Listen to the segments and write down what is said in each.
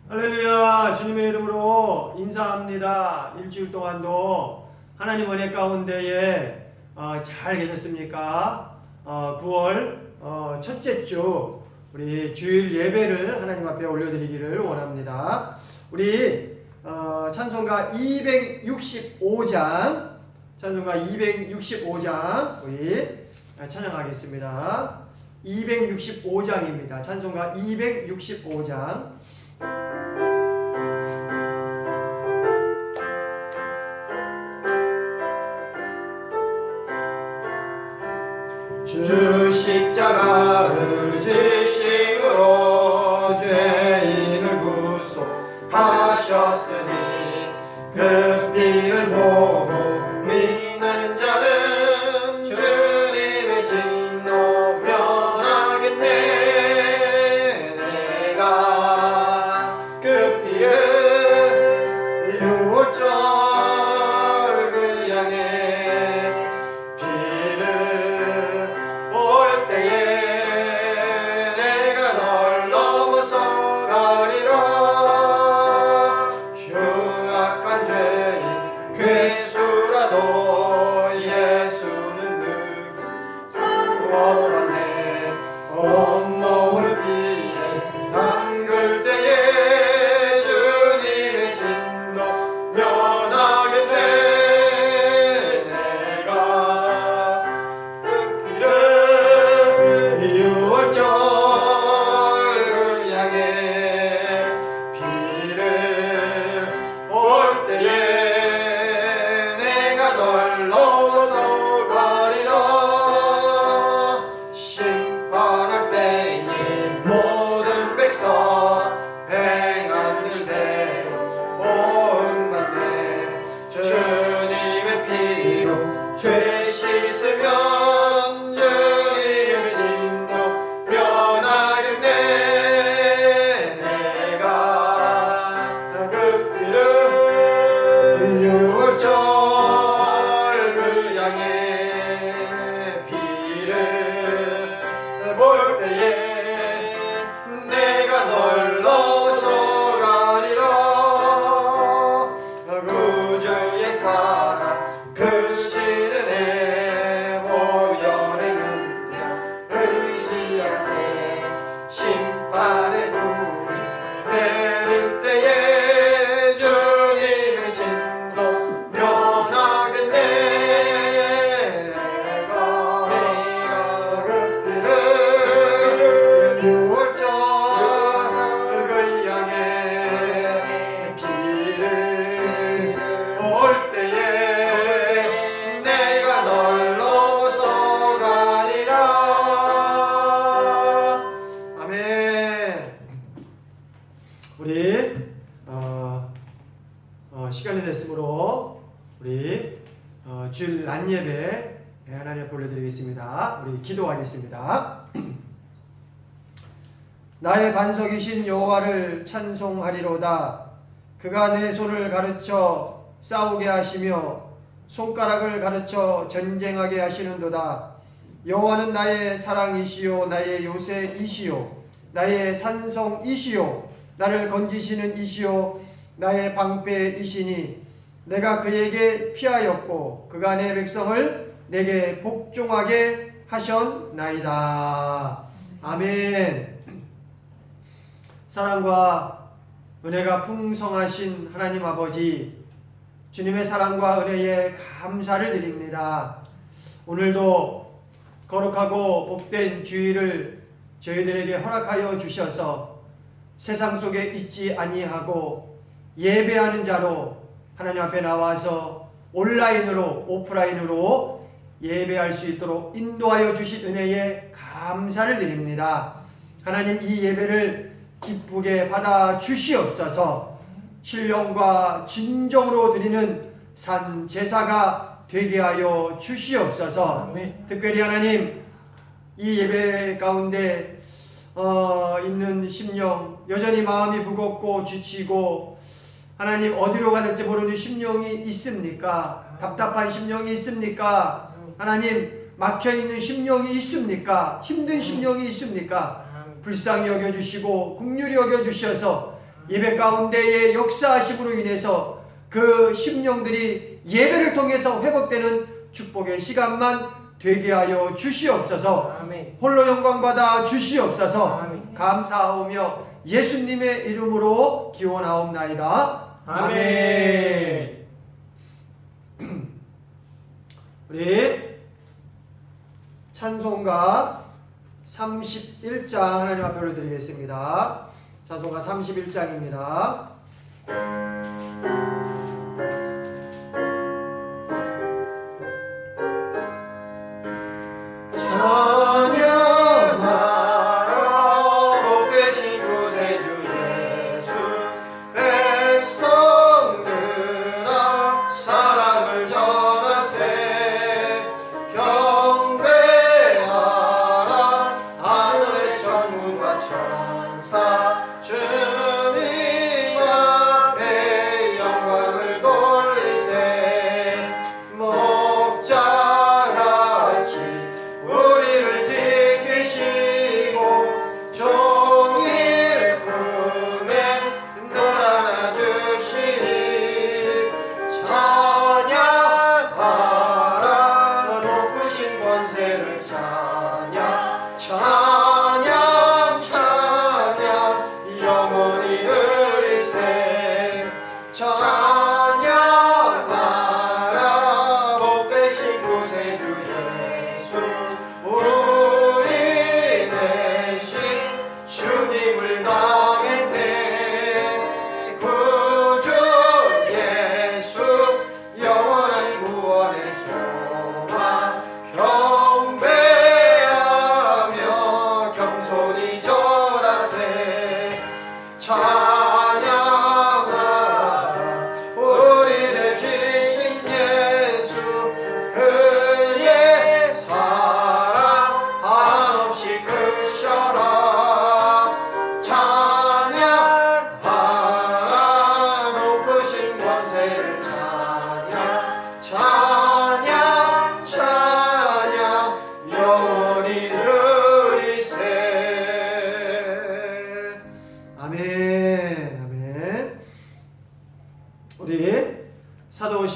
할렐루야. 주님의 이름으로 인사합니다. 일주일 동안도 하나님 은혜 가운데에 잘 계셨습니까? 9월 첫째 주 우리 주일 예배를 하나님 앞에 올려드리기를 원합니다. 우리 찬송가 265장 우리 찬양하겠습니다. 265장입니다. 찬송가 265장. 주 십자가를 지심으로 죄인을 구속하셨으니 그 피를 보고 믿는 자는 주님의 진노 면하겠네. 내가 그 피를 유월절 그 양에 시간이 됐으므로 우리 주일 낮예배 하나님 앞에 올려드리겠습니다. 우리 기도하겠습니다. 나의 반석이신 여호와를 찬송하리로다. 그가 내 손을 가르쳐 싸우게 하시며 손가락을 가르쳐 전쟁하게 하시는도다. 여호와는 나의 사랑이시요 나의 요새이시요 나의 산성이시요 나를 건지시는 이시요 나의 방패이시니 내가 그에게 피하였고 그가 내 백성을 내게 복종하게 하셨나이다. 아멘. 사랑과 은혜가 풍성하신 하나님 아버지, 주님의 사랑과 은혜에 감사를 드립니다. 오늘도 거룩하고 복된 주일을 저희들에게 허락하여 주셔서 세상 속에 있지 아니하고 예배하는 자로 하나님 앞에 나와서 온라인으로 오프라인으로 예배할 수 있도록 인도하여 주신 은혜에 감사를 드립니다. 하나님, 이 예배를 기쁘게 받아 주시옵소서. 신령과 진정으로 드리는 산 제사가 되게 하여 주시옵소서. 아멘. 특별히 하나님, 이 예배 가운데 있는 심령, 여전히 마음이 무겁고 지치고 하나님 어디로 가는지 모르는 심령이 있습니까? 답답한 심령이 있습니까? 하나님, 막혀있는 심령이 있습니까? 힘든 심령이 있습니까? 불쌍히 여겨주시고 긍휼히 여겨주셔서 예배 가운데의 역사하심으로 인해서 그 심령들이 예배를 통해서 회복되는 축복의 시간만 되게 하여 주시옵소서. 아멘. 홀로 영광 받아 주시옵소서. 아멘. 감사하오며 예수님의 이름으로 기원하옵나이다. 아멘. 우리 찬송가 31장 하나님 앞에 올려드리겠습니다. 찬송가 31장입니다.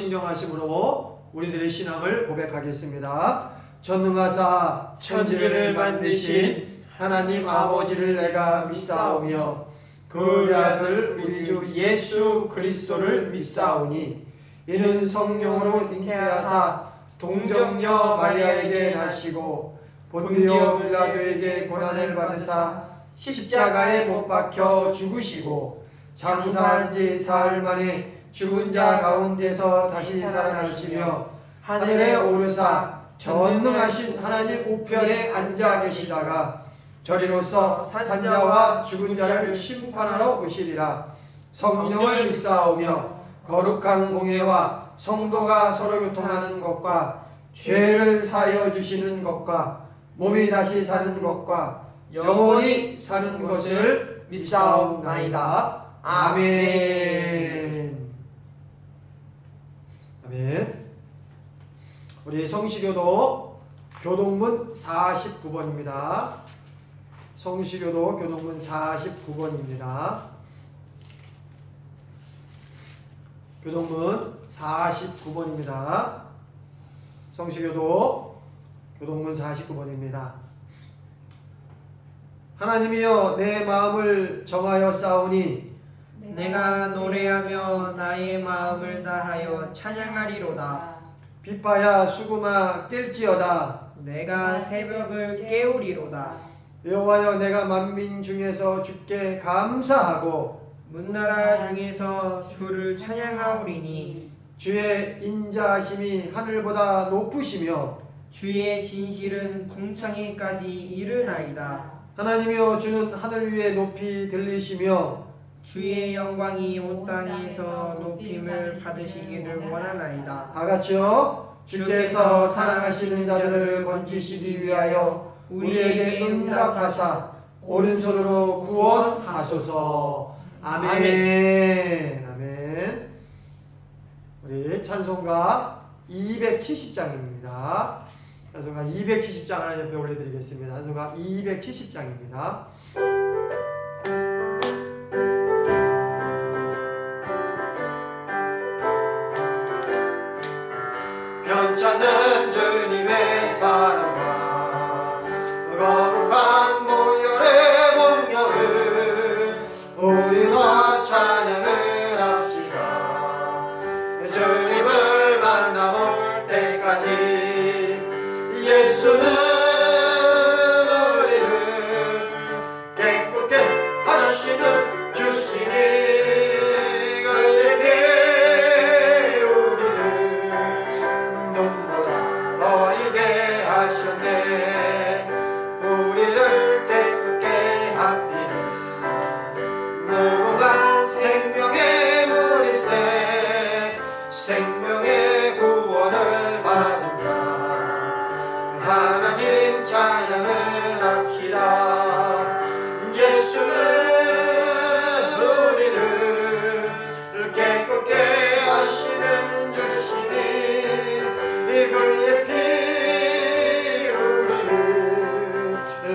신경하심으로 우리들의 신앙을 고백하겠습니다. 전능하사 천지를 만드신 하나님 아버지를 내가 믿사오며 그의 아들 우리 주 예수 그리스도를 믿사오니 이는 성령으로 잉태하사 동정녀 마리아에게 나시고 본디오 빌라도에게 고난을 받으사 십자가에 못 박혀 죽으시고 장사한 지 사흘 만에 죽은 자 가운데서 다시 살아나시며 하늘에 오르사 전능하신 하나님 우편에 앉아 계시다가 저리로서 산자와 죽은 자를 심판하러 오시리라. 성령을 믿사오며 거룩한 공예와 성도가 서로 교통하는 것과 죄를 사하여 주시는 것과 몸이 다시 사는 것과 영원히 사는 것을 믿사옵나이다. 아멘. 아멘. 우리 성시교도 교동문 49번입니다. 성시교도 교동문 49번입니다. 교동문 49번입니다. 성시교도 교동문 49번입니다. 하나님이여 내 마음을 정하여 싸우니 내가 노래하며 나의 마음을 다하여 찬양하리로다. 빛바야 수구마 깰지어다. 내가 새벽을 깨우리로다. 여호와여 내가 만민 중에서 주께 감사하고 문나라 중에서 주를 찬양하오리니 주의 인자하심이 하늘보다 높으시며 주의 진실은 궁창에까지 이르나이다. 하나님이여 주는 하늘 위에 높이 들리시며 주의 영광이 온 땅에서 높임을 받으시기를 원하나이다. 다 같이요. 주께서 사랑하시는 자들을 건지시기 위하여 우리에게 응답하사 오른손으로 구원하소서. 아멘. 아멘. 우리 찬송가 270장입니다. 찬송가 270장 하나님 옆에 올려드리겠습니다. 찬송가 270장입니다. 예수는 우리를 깨끗게 하시는 주시니 그의 피 우리를 눈보라 너희게 하셨네 우리를 깨끗게 하시는 무궁한 생명의 물일세 생명의 구원을 받은 자 하나님 찬양을 합시다 예수는 우리를 깨끗게 하시는 주시니 그의 피 우리를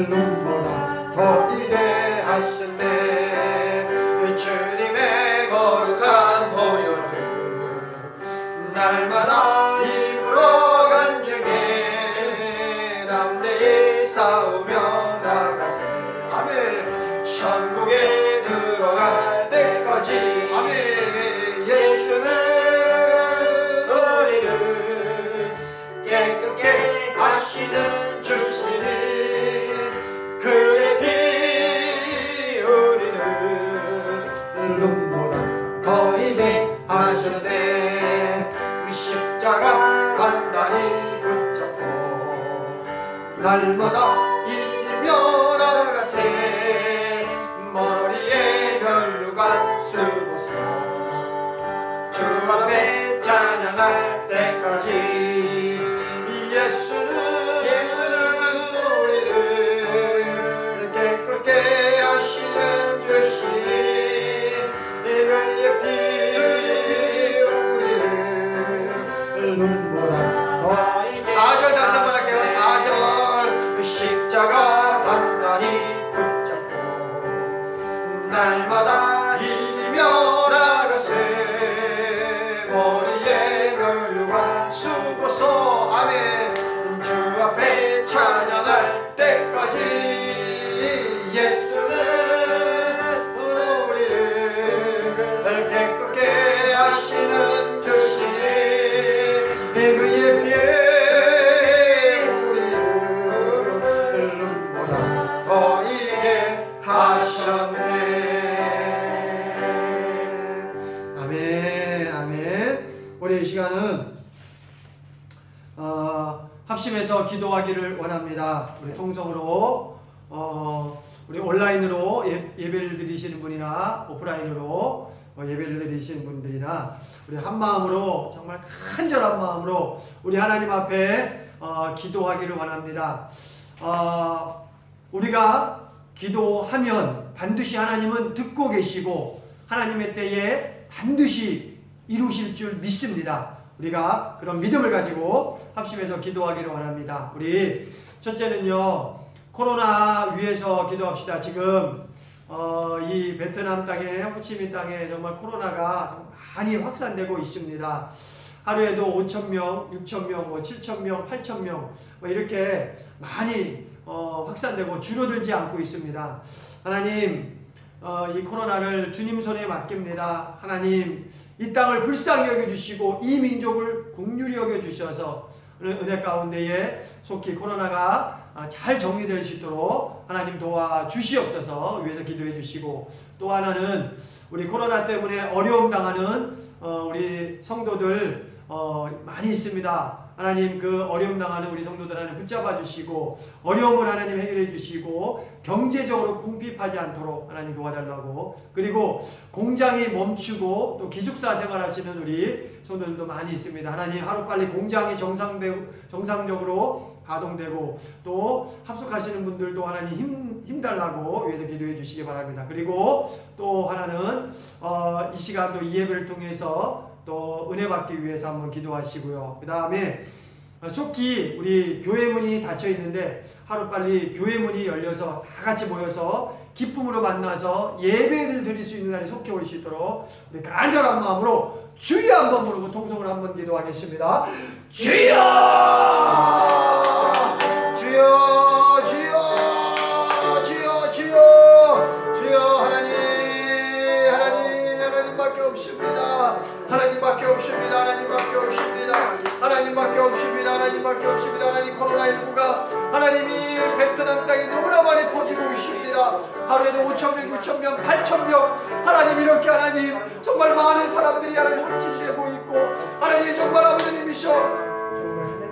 눈보다 더 이게 하셨네 주님의 거룩한 보혈을 날마다 입으로 간증해 담대히 싸우며 나가세 아멘 천국에 들어갈 때까지 아멘 예수는 우리를 깨끗게 하시는 주시니 그의 피 우리를 눈보다 더 이게 하셨네 십자가 단단히 붙잡고 날마다 이기며 나가세 머리에 면류관 쓰고서 주 앞에 찬양할 때까지 예수는 우리를 깨끗게 하시는 주시니 그의 피 눈보다 더 4절 다시 한번 할게요 4절 십자가 단단히 붙잡고 날마다 이기며 나가세 머리에 면류관 쓰고서 아멘 주 앞에 찬양할 때까지 예수는 우리를 깨끗게 하시는 주시니 그의 피에 우리를 눈보다 더 이게 하셨네 아멘 아멘 우리 이 시간은 합심해서 기도하기를 원합니다 우리 통성으로 우리 온라인으로 예배를 드리시는 분이나 오프라인으로 예배를 드리시는 분들이나 우리 한 마음으로 정말 간절한 마음으로 우리 하나님 앞에 기도하기를 원합니다. 우리가 기도하면 반드시 하나님은 듣고 계시고 하나님의 때에 반드시 이루실 줄 믿습니다. 우리가 그런 믿음을 가지고 합심해서 기도하기를 원합니다. 우리 첫째는요 코로나 위해서 기도합시다. 지금 이 베트남 땅에 호치민 땅에 정말 코로나가 많이 확산되고 있습니다. 하루에도 5,000명, 6,000명, 7,000명, 8,000명 이렇게 많이 확산되고 줄어들지 않고 있습니다. 하나님 이 코로나를 주님 손에 맡깁니다. 하나님 이 땅을 불쌍히 여겨주시고 이 민족을 긍휼히 여겨주셔서 은혜 가운데에 속히 코로나가 잘 정리될 수 있도록 하나님 도와주시옵소서 위해서 기도해 주시고 또 하나는 우리 코로나 때문에 어려움 당하는 우리 성도들 많이 있습니다. 하나님 그 어려움 당하는 우리 성도들 하나님 붙잡아 주시고 어려움을 하나님 해결해 주시고 경제적으로 궁핍하지 않도록 하나님 도와달라고 그리고 공장이 멈추고 또 기숙사 생활하시는 우리 성도들도 많이 있습니다. 하나님 하루빨리 공장이 정상적으로 가동되고 또 합숙하시는 분들도 하나님 힘달라고 위해서 기도해 주시기 바랍니다. 그리고 또 하나는 이 시간도 이 예배를 통해서 또 은혜 받기 위해서 한번 기도하시고요. 그 다음에 속히 우리 교회 문이 닫혀 있는데 하루빨리 교회 문이 열려서 다 같이 모여서 기쁨으로 만나서 예배를 드릴 수 있는 날이 속히 올 수 있도록 우리 간절한 마음으로 주여 한번 부르고 통성을 한번 기도하겠습니다. 주여! 주여! 주여! 주여! 주여! 주여! 하나님밖에 없습니다. 하나님밖에 없습니다. 하나님밖에 없습니다. 하나님 하나님밖에 없습니다. 하나님밖에 없습니다. 하나님, 코로나19가 하나님이 베트남 땅에 너무나 많이 퍼지고 있습니다. 하루에도 5,000명, 6,000명, 8,000명 하나님, 이렇게 하나님 정말 많은 사람들이 하나님 확진되고 있고, 하나님 정말 아버지님이셔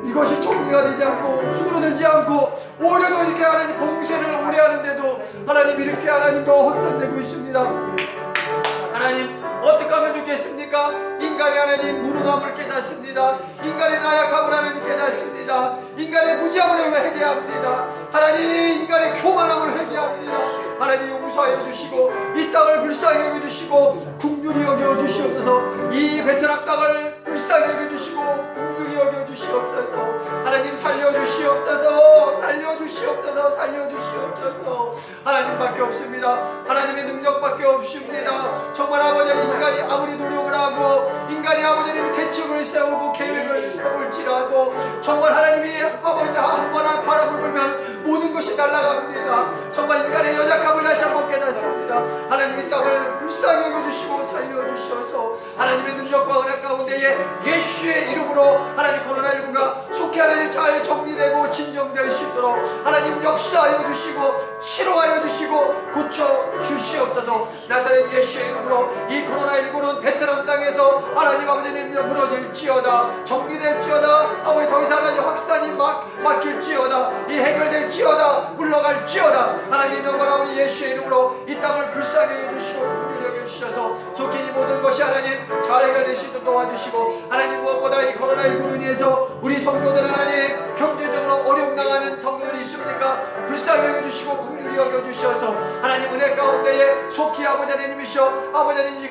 이것이 종료가 되지 않고 수그러들지 않고 오히려 더 이렇게 하나님 봉쇄를 오래 하는데도 하나님 이렇게 하나님 더 확산되고 있습니다. 하나님, 어떻게 하면 좋겠습니까? 인간의 하나님 무능함을 깨닫습니다. 인간의 나약함을 하나님 깨닫습니다. 인간의 무지함을 회개합니다. 하나님, 인간의 교만함을 회개합니다. 하나님, 용서하여 주시고 이 땅을 불쌍히 여겨주시고 긍휼히 여겨주시옵소서. 이 베트남 땅을 불쌍히 여겨주시고 긍휼히 여겨주시옵소서. 하나님, 살려주시옵소서. 살려주시옵소서. 살려주시옵소서. 하나님밖에 없습니다. 하나님의 능력밖에 없습니다. 정말 아버지는 인간이 아무리 노력을 하고 인간이 아버지님이 대책을 세우고 계획을 세울지라도 정말 하나님이 아버지 한번 바람을 불면 모든 것이 날아갑니다. 정말 인간의 연약함을 다시 한번 깨닫습니다. 하나님의 땅을 불쌍히 여겨주시고 살려주셔서 하나님의 능력과 은혜 가운데에 예수의 이름으로 하나님 코로나19가 속히 하나님 잘 정리되고 진정될 수 있도록 하나님 역사하여 주시고 치료하여 주시고 고쳐 주시옵소서. 나사렛 예수의 이름으로 이 코로나19는 베트남 땅에서 하나님 아버지님 무너질지어다, 정리될지어다, 아버지 더 이상 하나님 확산이 막힐지어다, 이 해결될지어다, 물러갈지어다. 하나님 영광 아버지 예수의 이름으로 이 땅을 불쌍히 해주시고 긍휼히 여겨주셔서 속히 이 모든 것이 하나님 잘 해결될 수 있도록 도와주시고, 하나님 무엇보다 이 코로나19로 인해서 우리 성도들 하나님 경제적으로 어려움 당하는 성도들이 있습니까? 불쌍히 여겨주시고 긍휼히 여겨주셔서 하나님 은혜 가운데에 속히 아버지 하나님이셔 아버지 하나님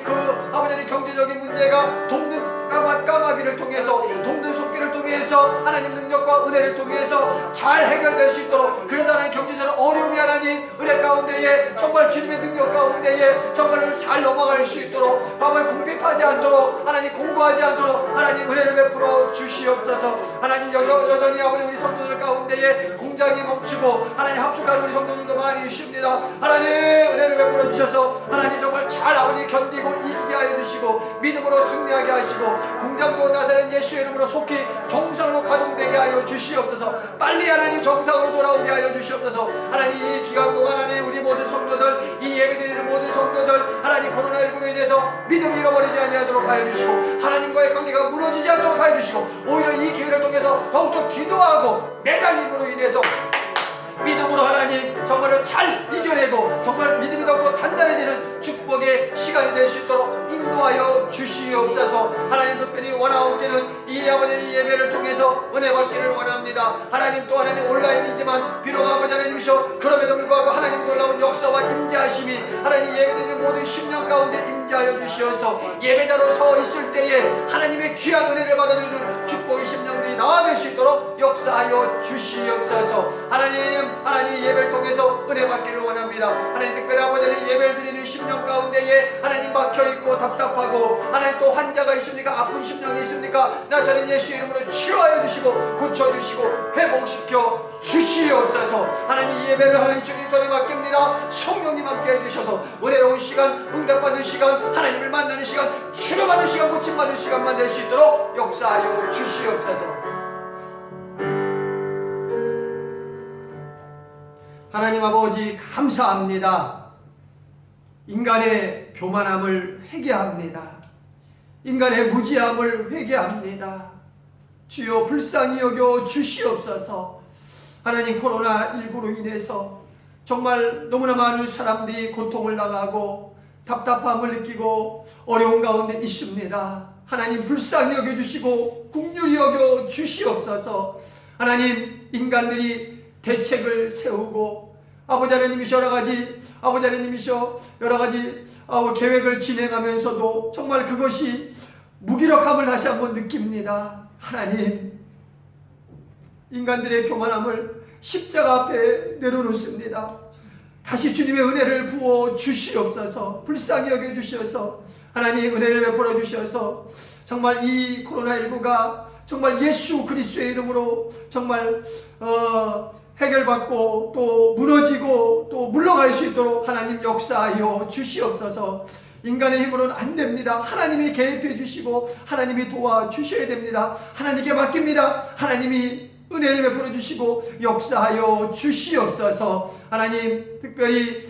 아버지 하나님 경제적인 문제가 돕는 까마귀를 통해서 돕는 손길을 통해서 하나님 능력과 은혜를 통해서 잘 해결될 수 있도록, 그래서 하나님 경제적으로 어려움이 하나님 은혜 가운데에 정말 주님의 능력 가운데에 정말 잘 넘어갈 수 있도록, 아버지 궁핍하지 않도록 하나님 공부하지 않도록 하나님 은혜를 베풀어 주시옵소서. 하나님 여전히 아버지 우리 성도들 가운데에 공장이 멈추고 하나님 합숙하는 우리 성도들도 많이 있습니다. 하나님 은혜를 베풀어 주셔서 하나님 정말 잘 아버지 견디고 이기게 하여 주시고 믿음으로 승리하게 하시고 공장도 나사렛 예수의 이름으로 속히 정상으로 가동되게 하여 주시옵소서. 빨리 하나님 정상으로 돌아오게 하여 주시옵소서. 하나님 이 기간 동안 하나님 우리 모든 성도들, 이 예배드리는 모든 성도들 하나님 코로나19로 인해서 믿음 잃어버리지 아니하도록 하여 주시고 하나님과의 관계가 무너지지 않도록 하여 주시고 오히려 이 기회를 통해서 더욱더 기도하고 매달림으로 인해서 믿음으로 하나님 정말로 잘 이겨내고 정말 믿음이 더욱더 단단해지는 축복의 시간이 될 수 있도록 인도하여 주시옵소서. 하나님 특별히 원하옵기는 이 아버지의 예배를 통해서 은혜 받기를 원합니다. 하나님 또 하나님 온라인이지만 비록 아버지 하나님이셔 그럼에도 불구하고 하나님 놀라운 역사와 임재하심이 하나님 예배드리는 모든 심령 가운데 임재하여 주시어서 예배자로 서 있을 때에 하나님의 귀한 은혜를 받아주는 축복의 심령들이 나아질 수 있도록 역사하여 주시옵소서. 하나님 예배를 통해서 은혜 받기를 원합니다. 하나님 특별히 아버지 예배를 드리는 심령 가운데에 하나님 막혀있고 답답하고 하나님 또 환자가 있습니까? 아픈 심령이 있습니까? 나사렛 예수의 이름으로 치유하여 주시고 고쳐주시고 회복시켜 주시옵소서. 하나님 이 예배를 하나님 주님 손에 맡깁니다. 성령님 함께 해주셔서 은혜로운 시간, 응답받는 시간, 하나님을 만나는 시간, 치료받는 시간, 고침받는 시간만 될 수 있도록 역사하여 주시옵소서. 하나님 아버지 감사합니다. 인간의 교만함을 회개합니다. 인간의 무지함을 회개합니다. 주여 불쌍히 여겨 주시옵소서. 하나님 코로나19로 인해서 정말 너무나 많은 사람들이 고통을 당하고 답답함을 느끼고 어려운 가운데 있습니다. 하나님 불쌍히 여겨주시고 긍휼히 여겨 주시옵소서. 하나님 인간들이 대책을 세우고 아버지 하나님이셔 여러 가지 계획을 진행하면서도 정말 그것이 무기력함을 다시 한번 느낍니다. 하나님 인간들의 교만함을 십자가 앞에 내려놓습니다. 다시 주님의 은혜를 부어 주시옵소서. 불쌍히 여겨 주셔서 하나님 은혜를 베풀어 주셔서 정말 이 코로나19가 정말 예수 그리스도의 이름으로 정말 해결받고 또 무너지고 또 물러갈 수 있도록 하나님 역사하여 주시옵소서. 인간의 힘으로는 안 됩니다. 하나님이 개입해 주시고 하나님이 도와주셔야 됩니다. 하나님께 맡깁니다. 하나님이 은혜를 베풀어 주시고 역사하여 주시옵소서. 하나님, 특별히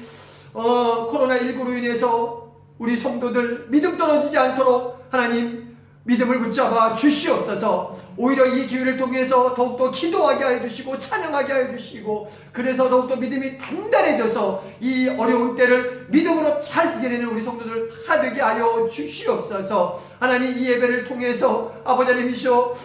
코로나19로 인해서 우리 성도들 믿음 떨어지지 않도록 하나님 믿음을 붙잡아 주시옵소서. 오히려 이 기회를 통해서 더욱더 기도하게 하여 주시고 찬양하게 하여 주시고, 그래서 더욱더 믿음이 단단해져서 이 어려운 때를 믿음으로 잘 이겨내는 우리 성도들 하되게 하여 주시옵소서. 하나님, 이 예배를 통해서 아버지 하나님이시여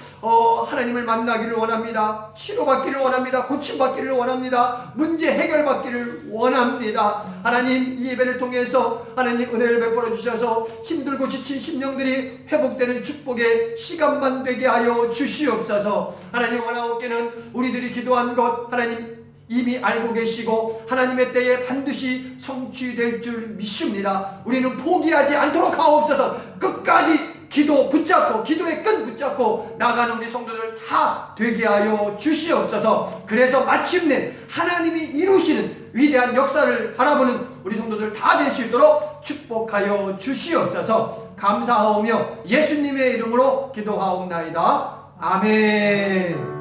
하나님을 만나기를 원합니다. 치료받기를 원합니다. 고침받기를 원합니다. 문제 해결받기를 원합니다. 하나님, 이 예배를 통해서 하나님 은혜를 베풀어 주셔서 힘들고 지친 심령들이 회복되는 축복의 시간만 되게 하여 주시옵소서. 하나님, 원하옵게는 우리들이 기도한 것 하나님 이미 알고 계시고 하나님의 때에 반드시 성취될 줄 믿습니다. 우리는 포기하지 않도록 하옵소서. 끝까지 기도 붙잡고 기도의 끈 붙잡고 나가는 우리 성도들 다 되게 하여 주시옵소서. 그래서 마침내 하나님이 이루시는 위대한 역사를 바라보는 우리 성도들 다 될 수 있도록 축복하여 주시옵소서. 감사하오며 예수님의 이름으로 기도하옵나이다. 아멘.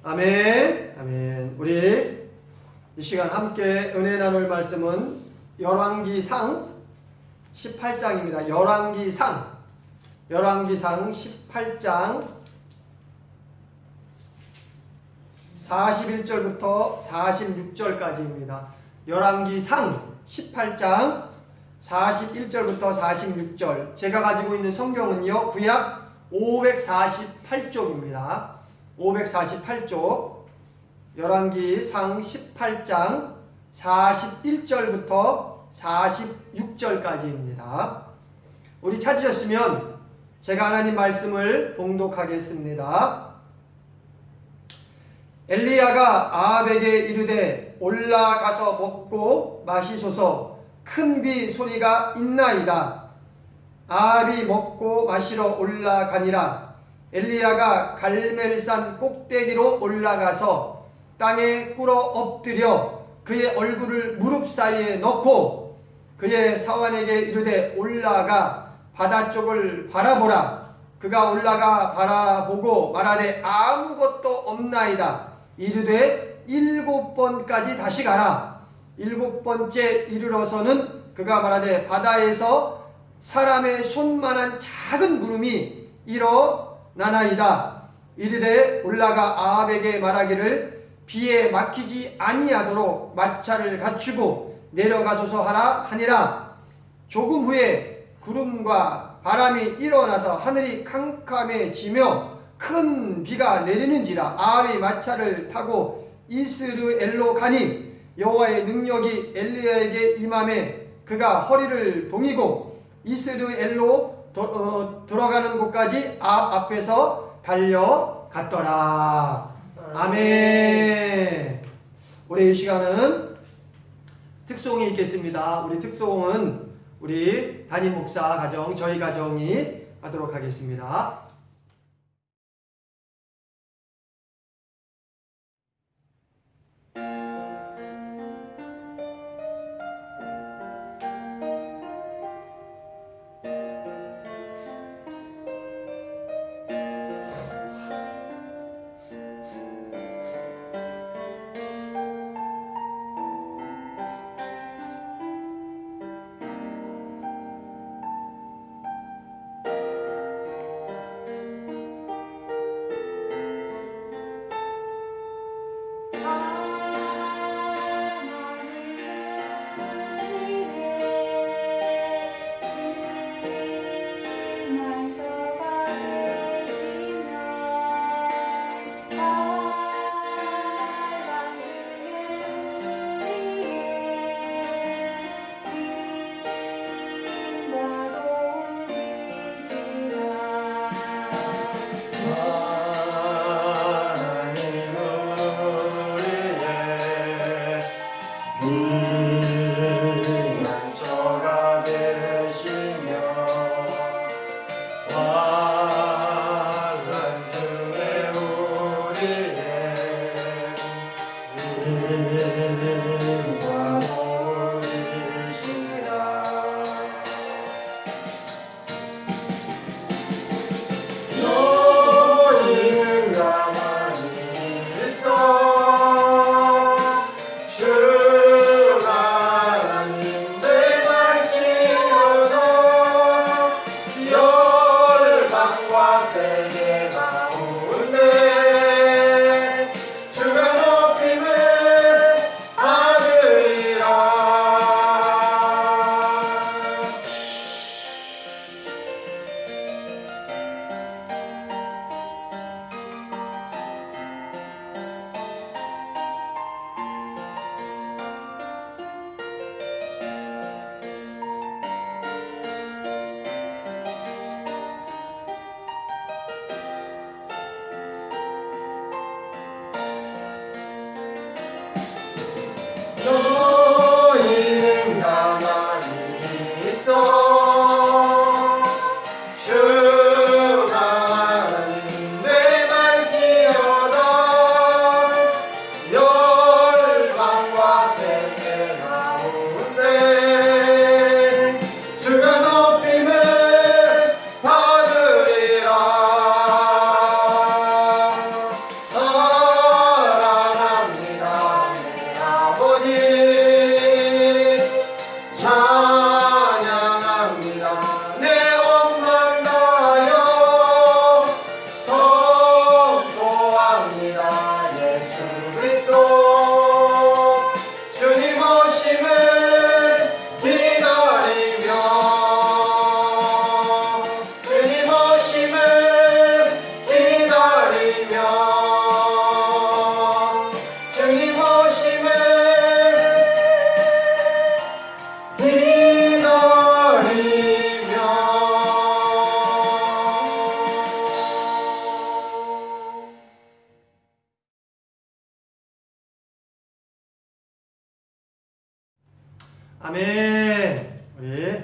아멘. 아멘. 우리 이 시간 함께 은혜 나눌 말씀은 열왕기상 18장입니다. 열왕기상 18장 41절부터 46절까지입니다. 열왕기상 18장 41절부터 46절. 제가 가지고 있는 성경은요, 구약 548쪽입니다. 548쪽, 열왕기상 18장 41절부터 46절까지입니다. 우리 찾으셨으면 제가 하나님 말씀을 봉독하겠습니다. 엘리야가 아합에게 이르되 올라가서 먹고 마시소서. 큰 비 소리가 있나이다. 아합이 먹고 마시러 올라가니라. 엘리야가 갈멜산 꼭대기로 올라가서 땅에 꿇어 엎드려 그의 얼굴을 무릎 사이에 넣고 그의 사환에게 이르되 올라가 바다 쪽을 바라보라. 그가 올라가 바라보고 말하되 아무것도 없나이다. 이르되 7번까지 다시 가라. 7번째 이르러서는 그가 말하되 바다에서 사람의 손만한 작은 구름이 일어나나이다. 이르되 올라가 아합에게 말하기를 비에 막히지 아니하도록 마차를 갖추고 내려가소서 하라 하니라. 조금 후에 구름과 바람이 일어나서 하늘이 캄캄해지며 큰 비가 내리는지라. 아합이 마차를 타고 이스르엘로 가니 여호와의 능력이 엘리야에게 임하매 그가 허리를 동이고 이스르엘로 들어가는 곳까지 앞에서 달려갔더라. 아멘. 우리 이 시간은 특송이 있겠습니다. 우리 특송은 우리 담임 목사 가정, 저희 가정이 하도록 하겠습니다. 아멘. 우리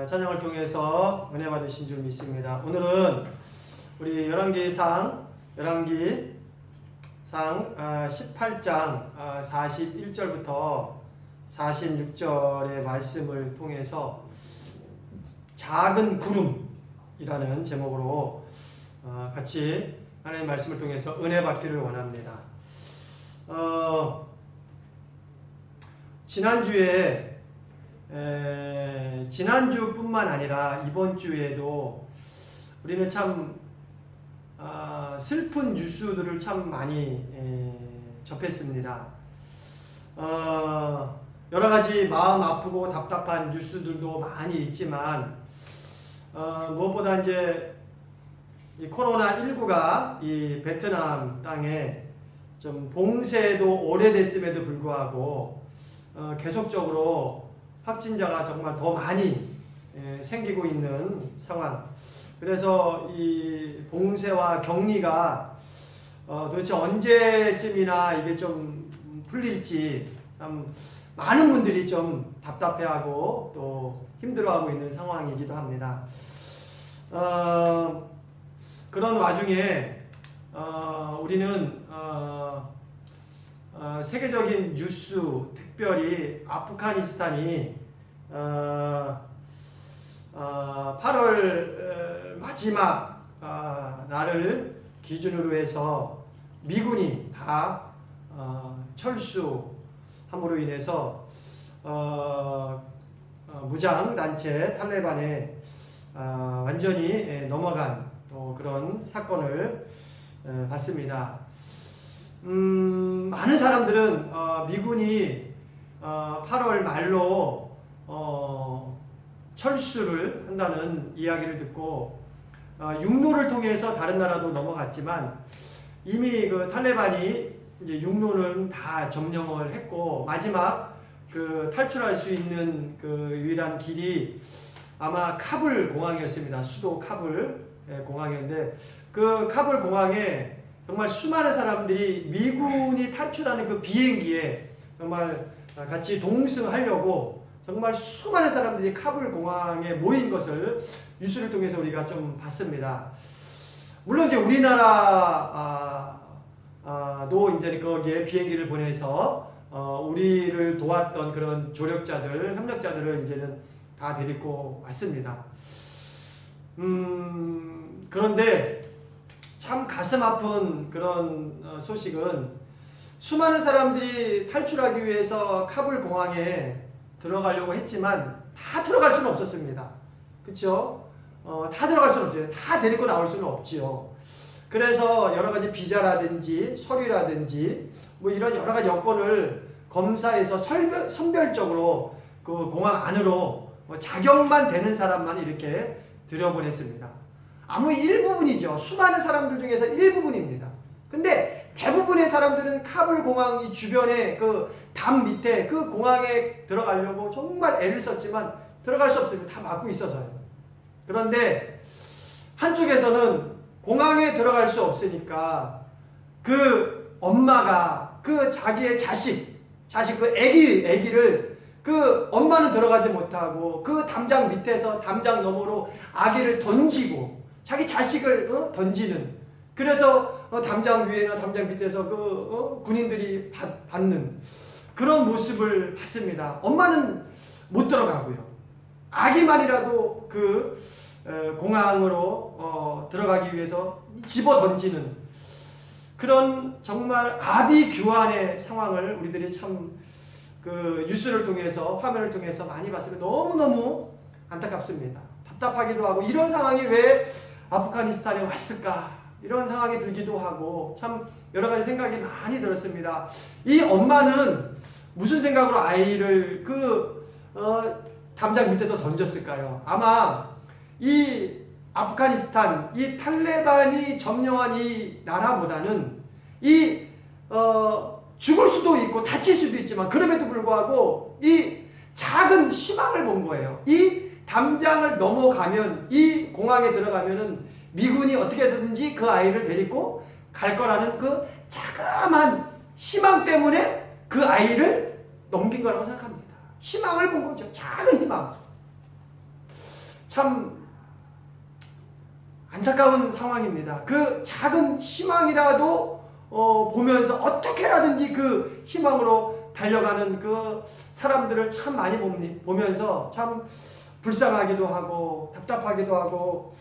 찬양을 통해서 은혜 받으신 줄 믿습니다. 오늘은 우리 열왕기상 18장 41절부터 46절의 말씀을 통해서 작은 구름이라는 제목으로 같이 하나님의 말씀을 통해서 은혜 받기를 원합니다. 지난주뿐만 아니라 이번 주에도 우리는 참 슬픈 뉴스들을 참 많이 접했습니다. 여러 가지 마음 아프고 답답한 뉴스들도 많이 있지만 무엇보다 이제 이 코로나19가 이 베트남 땅에 좀 봉쇄도 오래됐음에도 불구하고 계속적으로 확진자가 정말 더 많이 생기고 있는 상황. 그래서 이 봉쇄와 격리가 도대체 언제쯤이나 이게 좀 풀릴지 참 많은 분들이 좀 답답해하고 또 힘들어하고 있는 상황이기도 합니다. 그런 와중에 우리는 세계적인 뉴스, 특별히 아프가니스탄이 8월 마지막 날을 기준으로 해서 미군이 다 철수함으로 인해서 무장단체 탈레반에 완전히 넘어간 또 그런 사건을 봤습니다. 많은 사람들은 미군이 8월 말로 철수를 한다는 이야기를 듣고 육로를 통해서 다른 나라도 넘어갔지만 이미 그 탈레반이 이제 육로는 다 점령을 했고 마지막 그 탈출할 수 있는 그 유일한 길이 아마 카불 공항이었습니다. 수도 카불 공항이었는데 그 카불 공항에 정말 수많은 사람들이 미군이 탈출하는 그 비행기에 정말 같이 동승하려고 정말 수많은 사람들이 카불 공항에 모인 것을 뉴스를 통해서 우리가 좀 봤습니다. 물론 이제 우리나라도 이제 거기에 비행기를 보내서 우리를 도왔던 그런 조력자들, 협력자들을 이제는 다 데리고 왔습니다. 그런데 참 가슴 아픈 그런 소식은 수많은 사람들이 탈출하기 위해서 카불 공항에 들어가려고 했지만 다 들어갈 수는 없었습니다. 그렇죠? 다 들어갈 수는 없어요. 다 데리고 나올 수는 없지요. 그래서 여러 가지 비자라든지 서류라든지 뭐 이런 여러 가지 여건을 검사해서 선별적으로 그 공항 안으로 자격만 되는 사람만 이렇게 들여보냈습니다. 아무 일부분이죠. 수많은 사람들 중에서 일부분입니다. 근데 대부분의 사람들은 카불 공항 이 주변에 그 담 밑에 그 공항에 들어가려고 정말 애를 썼지만 들어갈 수 없습니다. 다 막고 있어서요. 그런데 한쪽에서는 공항에 들어갈 수 없으니까 그 엄마가 그 자기의 자식 그 애기를 그 엄마는 들어가지 못하고 그 담장 밑에서 담장 너머로 아기를 던지고 자기 자식을 던지는 그래서 담장 위에나 담장 밑에서 그 군인들이 받는 그런 모습을 봤습니다. 엄마는 못 들어가고요. 아기만이라도 그 공항으로 들어가기 위해서 집어 던지는 그런 정말 아비규환의 상황을 우리들이 참 그 뉴스를 통해서 화면을 통해서 많이 봤으면 너무너무 안타깝습니다. 답답하기도 하고 이런 상황이 왜 아프가니스탄에 왔을까 이런 상황이 들기도 하고 참 여러 가지 생각이 많이 들었습니다. 이 엄마는 무슨 생각으로 아이를 그 담장 밑에도 던졌을까요? 아마 이 아프가니스탄 이 탈레반이 점령한 이 나라보다는 이 죽을 수도 있고 다칠 수도 있지만 그럼에도 불구하고 이 작은 희망을 본 거예요. 이 담장을 넘어가면 이 공항에 들어가면은 미군이 어떻게든지 그 아이를 데리고 갈 거라는 그 자그마한 희망 때문에 그 아이를 넘긴 거라고 생각합니다. 희망을 본 거죠. 작은 희망. 참 안타까운 상황입니다. 그 작은 희망이라도 보면서 어떻게라든지 그 희망으로 달려가는 그 사람들을 참 많이 보면서 참 불쌍하기도 하고 답답하기도 하고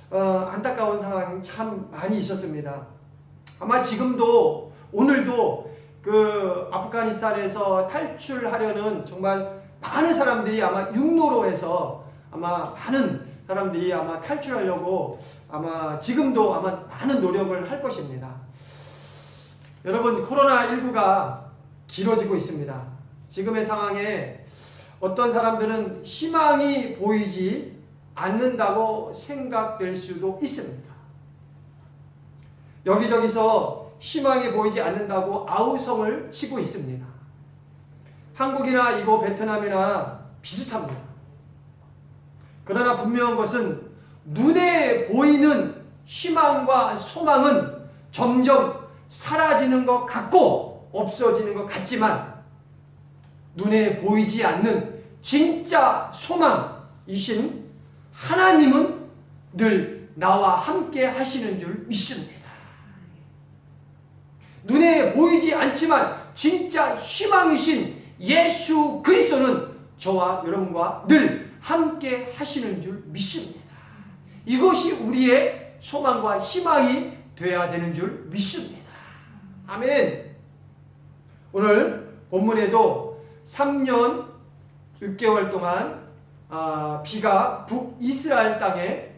안타까운 상황이 참 많이 있었습니다. 아마 지금도 오늘도 그 아프가니스탄에서 탈출하려는 정말 많은 사람들이 아마 육로로해서 아마 많은 사람들이 아마 탈출하려고 아마 지금도 아마 많은 노력을 할 것입니다. 여러분, 코로나19가 길어지고 있습니다. 지금의 상황에 어떤 사람들은 희망이 보이지 않는다고 생각될 수도 있습니다. 여기저기서 희망이 보이지 않는다고 아우성을 치고 있습니다. 한국이나 이곳 베트남이나 비슷합니다. 그러나 분명한 것은 눈에 보이는 희망과 소망은 점점 사라지는 것 같고 없어지는 것 같지만 눈에 보이지 않는 진짜 소망이신 하나님은 늘 나와 함께 하시는 줄 믿습니다. 눈에 보이지 않지만 진짜 희망이신 예수 그리스도는 저와 여러분과 늘 함께 하시는 줄 믿습니다. 이것이 우리의 소망과 희망이 되어야 되는 줄 믿습니다. 아멘. 오늘 본문에도 3년 6개월 동안 비가 북이스라엘 땅에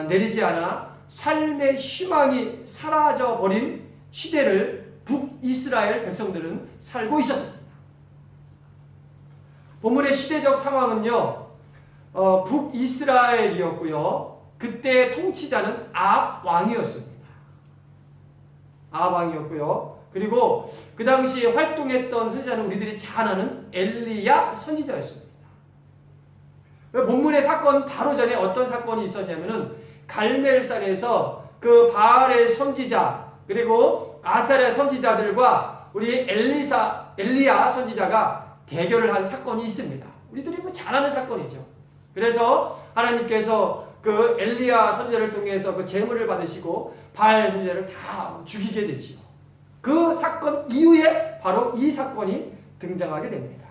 내리지 않아 삶의 희망이 사라져버린 시대를 북이스라엘 백성들은 살고 있었습니다. 본문의 시대적 상황은요, 북이스라엘이었고요. 그때 통치자는 아합 왕이었습니다. 아합 왕이었고요. 그리고 그 당시에 활동했던 선지자는 우리들이 잘 아는 엘리야 선지자였습니다. 본문의 사건 바로 전에 어떤 사건이 있었냐면은 갈멜산에서 그 바알의 선지자 그리고 아사랴 선지자들과 우리 엘리야 선지자가 대결을 한 사건이 있습니다. 우리들이 뭐 잘 아는 사건이죠. 그래서 하나님께서 그 엘리야 선지자를 통해서 그 제물을 받으시고 바알 선지자를 다 죽이게 되지요. 그 사건 이후에 바로 이 사건이 등장하게 됩니다.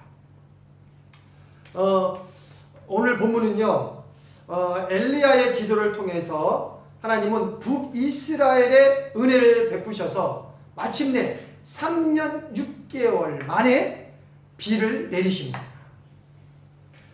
오늘 본문은요, 엘리야의 기도를 통해서 하나님은 북이스라엘의 은혜를 베푸셔서 마침내 3년 6개월 만에 비를 내리십니다.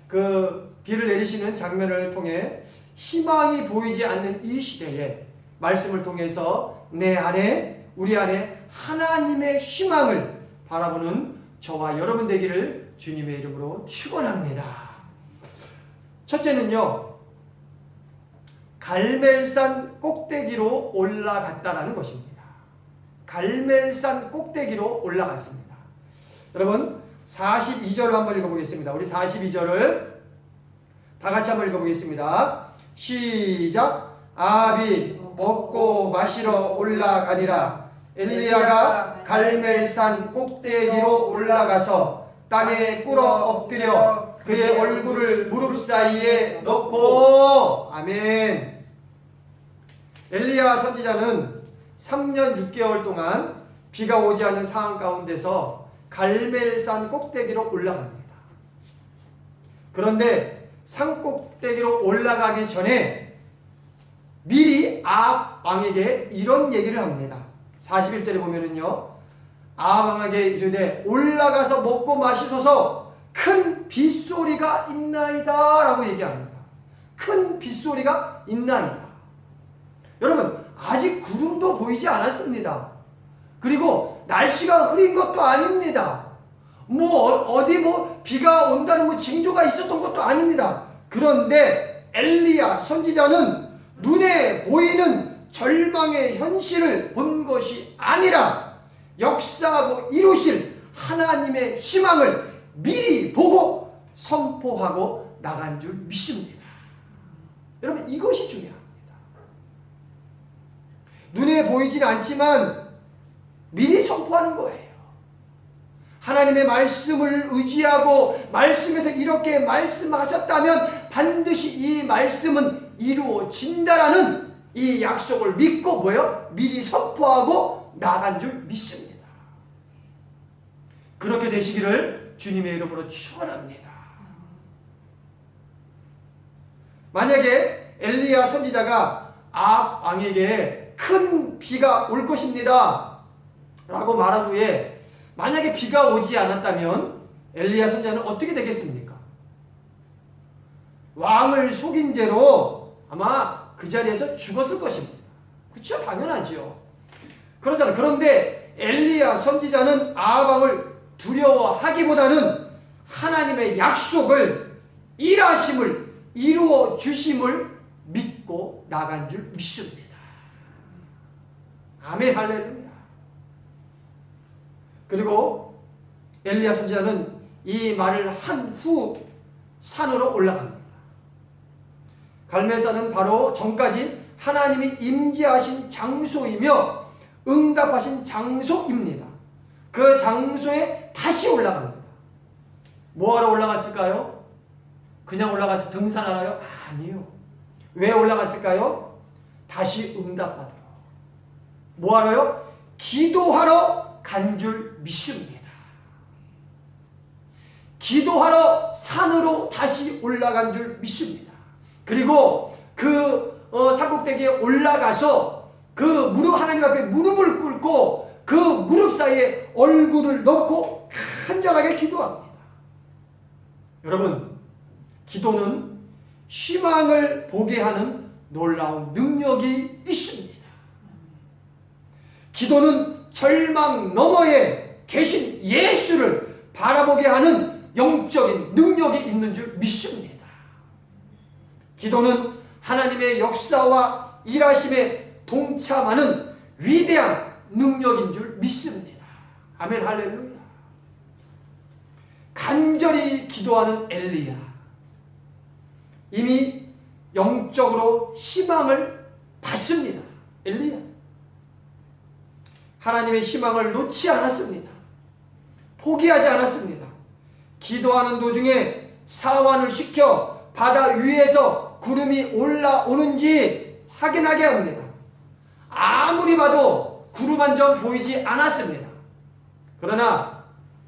그 비를 내리시는 장면을 통해 희망이 보이지 않는 이 시대에 말씀을 통해서 내 안에 우리 안에 하나님의 희망을 바라보는 저와 여러분 되기를 주님의 이름으로 축원합니다. 첫째는요, 갈멜산 꼭대기로 올라갔다라는 것입니다. 갈멜산 꼭대기로 올라갔습니다. 여러분 42절을 한번 읽어보겠습니다. 우리 42절을 다 같이 한번 읽어보겠습니다. 시작. 아합이 먹고 마시러 올라가니라. 엘리야가 갈멜산 꼭대기로 올라가서 땅에 꿇어 엎드려 그의 얼굴을 무릎 사이에 넣고. 아멘. 엘리야 선지자는 3년 6개월 동안 비가 오지 않는 상황 가운데서 갈멜산 꼭대기로 올라갑니다. 그런데 산 꼭대기로 올라가기 전에 미리 아합 왕에게 이런 얘기를 합니다. 41절에 보면은요, 아합 왕에게 이르되 올라가서 먹고 마시소서 큰 빗소리가 있나이다 라고 얘기합니다. 큰 빗소리가 있나이다. 여러분, 아직 구름도 보이지 않았습니다. 그리고 날씨가 흐린 것도 아닙니다. 어디 비가 온다는 징조가 있었던 것도 아닙니다. 그런데 엘리야 선지자는 눈에 보이는 절망의 현실을 본 것이 아니라 역사하고 이루실 하나님의 희망을 미리 보고 선포하고 나간 줄 믿습니다. 여러분, 이것이 중요합니다. 눈에 보이진 않지만 미리 선포하는 거예요. 하나님의 말씀을 의지하고 말씀에서 이렇게 말씀하셨다면 반드시 이 말씀은 이루어진다라는 이 약속을 믿고 뭐요? 미리 선포하고 나간 줄 믿습니다. 그렇게 되시기를 주님의 이름으로 축원합니다. 만약에 엘리야 선지자가 아합 왕에게 큰 비가 올 것입니다 라고 말한 후에 만약에 비가 오지 않았다면 엘리야 선지자는 어떻게 되겠습니까? 왕을 속인 죄로 아마 그 자리에서 죽었을 것입니다. 그렇죠? 당연하죠. 그렇잖아요. 그런데 엘리야 선지자는 아합 왕을 두려워하기보다는 하나님의 약속을 일하심을 이루어 주심을 믿고 나간 줄 믿습니다. 아멘 할렐루야. 그리고 엘리야 선지자는 이 말을 한 후 산으로 올라갑니다. 갈멜산은 바로 전까지 하나님이 임재하신 장소이며 응답하신 장소입니다. 그 장소에 다시 올라갑니다. 뭐하러 올라갔을까요? 그냥 올라가서 등산하러요? 아니요. 왜 올라갔을까요? 다시 응답받으러. 뭐하러요? 기도하러 간 줄 믿습니다. 기도하러 산으로 다시 올라간 줄 믿습니다. 그리고 그 산꼭대기에 올라가서 그 무릎 하나님 앞에 무릎을 꿇고 그 무릎 사이에 얼굴을 넣고 간절하게 기도합니다. 여러분, 기도는 희망을 보게 하는 놀라운 능력이 있습니다. 기도는 절망 너머에 계신 예수를 바라보게 하는 영적인 능력이 있는 줄 믿습니다. 기도는 하나님의 역사와 일하심에 동참하는 위대한 능력인 줄 믿습니다. 아멘 할렐루야. 간절히 기도하는 엘리야. 이미 영적으로 희망을 받습니다. 엘리야. 하나님의 희망을 놓지 않았습니다. 포기하지 않았습니다. 기도하는 도중에 사환을 시켜 바다 위에서 구름이 올라오는지 확인하게 합니다. 아무리 봐도 구름 한 점 보이지 않았습니다. 그러나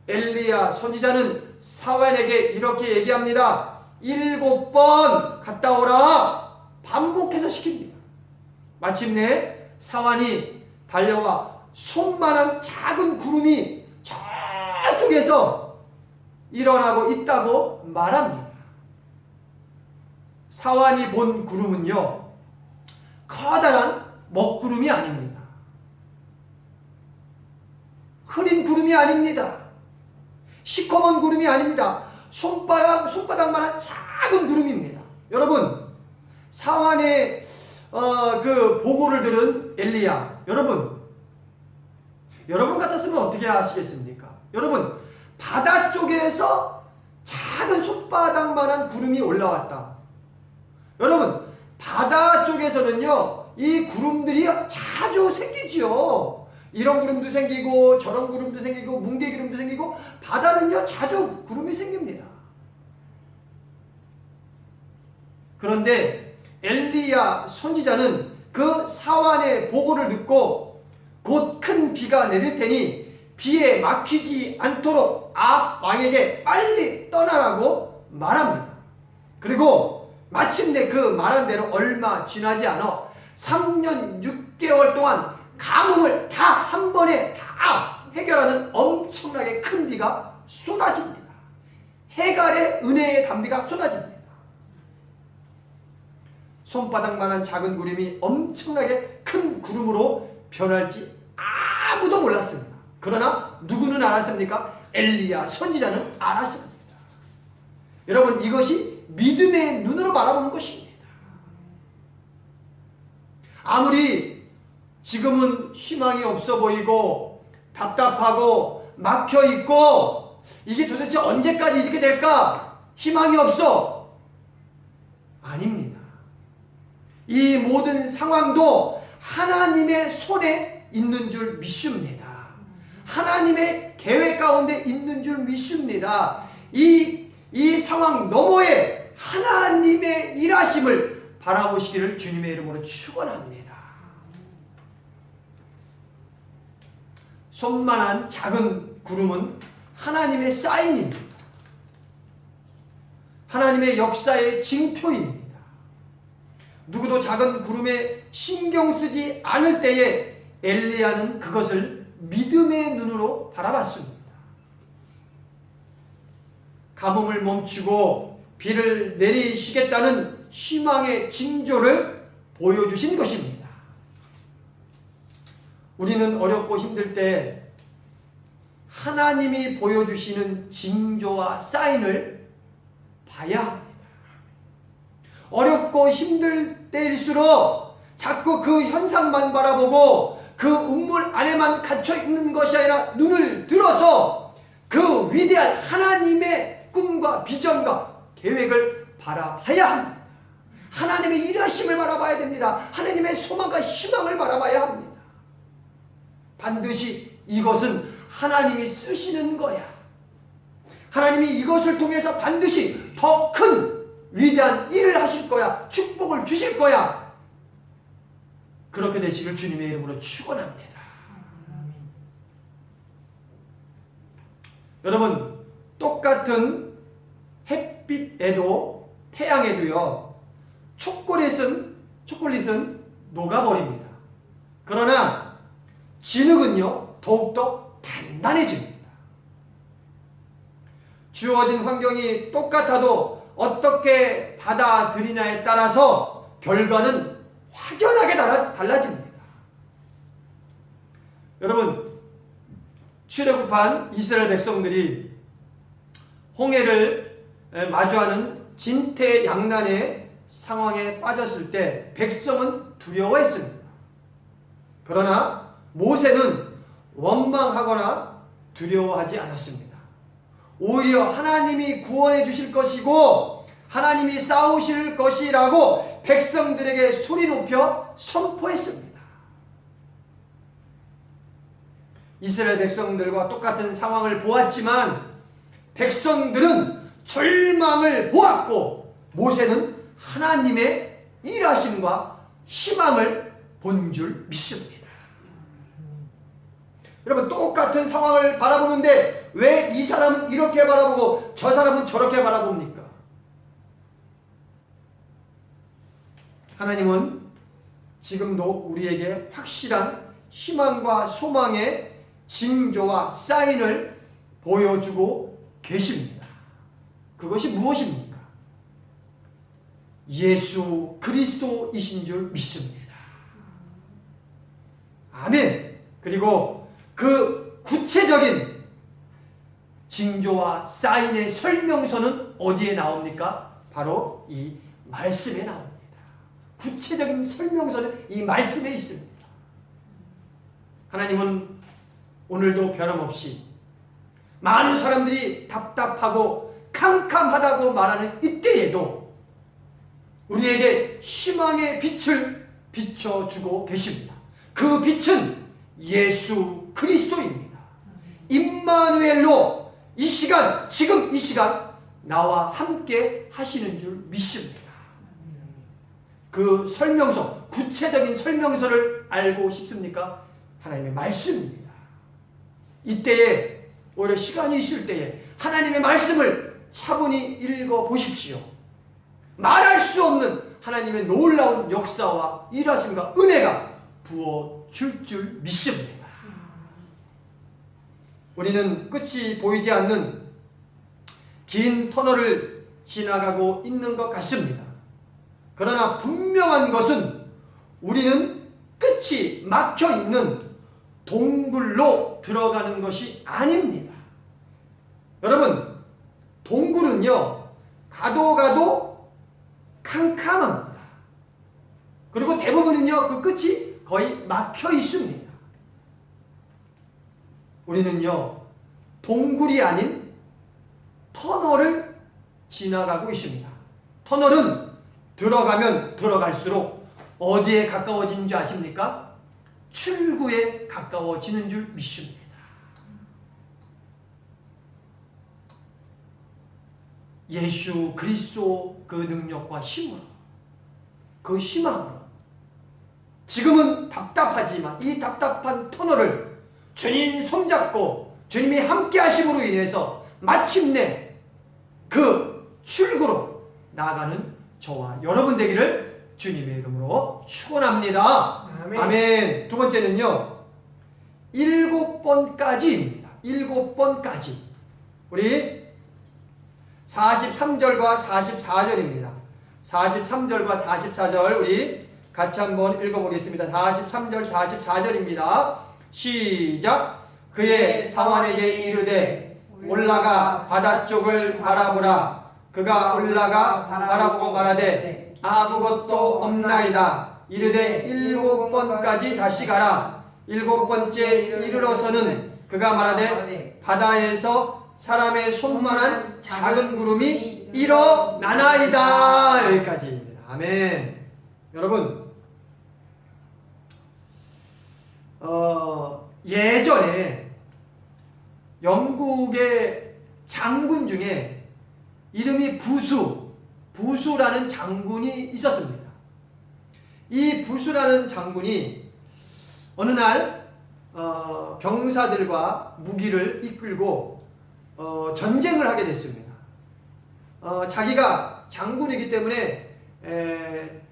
엘리야 선지자는 사환에게 이렇게 얘기합니다. 7번 갔다 오라. 반복해서 시킵니다. 마침내 사환이 달려와 손만한 작은 구름이 저쪽에서 일어나고 있다고 말합니다. 사환이 본 구름은요, 커다란 먹구름이 아닙니다. 흐린 구름이 아닙니다. 시커먼 구름이 아닙니다. 손바닥만한 작은 구름입니다. 여러분, 사환의 그 보고를 들은 엘리야, 여러분 같았으면 어떻게 하시겠습니까? 여러분, 바다 쪽에서 작은 손바닥만한 구름이 올라왔다. 여러분, 바다 쪽에서는요, 이 구름들이 자주 생기지요. 이런 구름도 생기고 저런 구름도 생기고 뭉게 구름도 생기고 바다는요 자주 구름이 생깁니다. 그런데 엘리야 선지자는 그 사환의 보고를 듣고 곧 큰 비가 내릴 테니 비에 막히지 않도록 아합 왕에게 빨리 떠나라고 말합니다. 그리고 마침내 그 말한 대로 얼마 지나지 않아 3년 6개월 동안 가뭄을 다 한 번에 다 해결하는 엄청나게 큰 비가 쏟아집니다. 해갈의 은혜의 단비가 쏟아집니다. 손바닥만한 작은 구름이 엄청나게 큰 구름으로 변할지 아무도 몰랐습니다. 그러나 누구는 알았습니까? 엘리야 선지자는 알았습니다. 여러분, 이것이 믿음의 눈으로 바라보는 것입니다. 아무리 지금은 희망이 없어 보이고 답답하고 막혀있고 이게 도대체 언제까지 이렇게 될까? 희망이 없어. 아닙니다. 이 모든 상황도 하나님의 손에 있는 줄 믿습니다. 하나님의 계획 가운데 있는 줄 믿습니다. 이 상황 너머에 하나님의 일하심을 바라보시기를 주님의 이름으로 축원합니다. 손만한 작은 구름은 하나님의 사인입니다. 하나님의 역사의 징표입니다. 누구도 작은 구름에 신경 쓰지 않을 때에 엘리야는 그것을 믿음의 눈으로 바라봤습니다. 가뭄을 멈추고 비를 내리시겠다는 희망의 징조를 보여주신 것입니다. 우리는 어렵고 힘들 때 하나님이 보여주시는 징조와 사인을 봐야 합니다. 어렵고 힘들 때일수록 자꾸 그 현상만 바라보고 그 우물 안에만 갇혀 있는 것이 아니라 눈을 들어서 그 위대한 하나님의 꿈과 비전과 계획을 바라봐야 합니다. 하나님의 일하심을 바라봐야 됩니다. 하나님의 소망과 희망을 바라봐야 합니다. 반드시 이것은 하나님이 쓰시는 거야. 하나님이 이것을 통해서 반드시 더 큰 위대한 일을 하실 거야. 축복을 주실 거야. 그렇게 되시길 주님의 이름으로 축원합니다. 여러분, 똑같은 햇빛에도 태양에도요, 초콜릿은 녹아버립니다. 그러나 진흙은요 더욱더 단단해집니다. 주어진 환경이 똑같아도 어떻게 받아들이냐에 따라서 결과는 확연하게 달라집니다. 여러분, 출애굽한 이스라엘 백성들이 홍해를 마주하는 진퇴양난의 상황에 빠졌을 때 백성은 두려워했습니다. 그러나 모세는 원망하거나 두려워하지 않았습니다. 오히려 하나님이 구원해 주실 것이고 하나님이 싸우실 것이라고 백성들에게 소리 높여 선포했습니다. 이스라엘 백성들과 똑같은 상황을 보았지만 백성들은 절망을 보았고 모세는 하나님의 일하심과 희망을 본 줄 믿습니다. 여러분, 똑같은 상황을 바라보는데 왜 이 사람은 이렇게 바라보고 저 사람은 저렇게 바라봅니까? 하나님은 지금도 우리에게 확실한 희망과 소망의 징조와 사인을 보여주고 계십니다. 그것이 무엇입니까? 예수 그리스도이신 줄 믿습니다. 아멘. 그리고 그 구체적인 징조와 사인의 설명서는 어디에 나옵니까? 바로 이 말씀에 나옵니다. 구체적인 설명서는 이 말씀에 있습니다. 하나님은 오늘도 변함없이 많은 사람들이 답답하고 캄캄하다고 말하는 이때에도 우리에게 희망의 빛을 비춰주고 계십니다. 그 빛은 예수 그리스도입니다. 임마누엘로 이 시간, 지금 이 시간 나와 함께 하시는 줄 믿습니다. 그 설명서, 구체적인 설명서를 알고 싶습니까? 하나님의 말씀입니다. 이때에 오히려 시간이 있을 때에 하나님의 말씀을 차분히 읽어보십시오. 말할 수 없는 하나님의 놀라운 역사와 일하심과 은혜가 부어줄 줄 믿습니다. 우리는 끝이 보이지 않는 긴 터널을 지나가고 있는 것 같습니다. 그러나 분명한 것은 우리는 끝이 막혀있는 동굴로 들어가는 것이 아닙니다. 여러분, 동굴은요 가도 캄캄합니다. 그리고 대부분은요 그 끝이 거의 막혀 있습니다. 우리는요 동굴이 아닌 터널을 지나가고 있습니다. 터널은 들어가면 들어갈수록 어디에 가까워지는 줄 아십니까? 출구에 가까워지는 줄 믿습니다. 예수 그리스도 그 능력과 힘으로, 그 희망으로 지금은 답답하지만 이 답답한 터널을 주님이 손잡고 주님이 함께 하심으로 인해서 마침내 그 출구로 나아가는 저와 여러분 되기를 주님의 이름으로 축원합니다. 아멘. 아멘. 두 번째는요, 7번까지입니다. 7번까지. 우리 43절과 44절입니다. 43절과 44절 우리 같이 한번 읽어보겠습니다. 43절 44절입니다. 시작. 그의 사환에게 이르되 올라가 바다 쪽을 바라보라. 그가 올라가 바라보고 말하되 아무것도 없나이다. 이르되 7번까지 다시 가라. 7번째 이르러서는 그가 말하되 바다에서 사람의 손만한 작은 구름이 일어나나이다. 여기까지입니다. 아멘. 여러분, 예전에 영국의 장군 중에 이름이 부수라는 장군이 있었습니다. 이 부수라는 장군이 어느 날 병사들과 무기를 이끌고 전쟁을 하게 됐습니다. 자기가 장군이기 때문에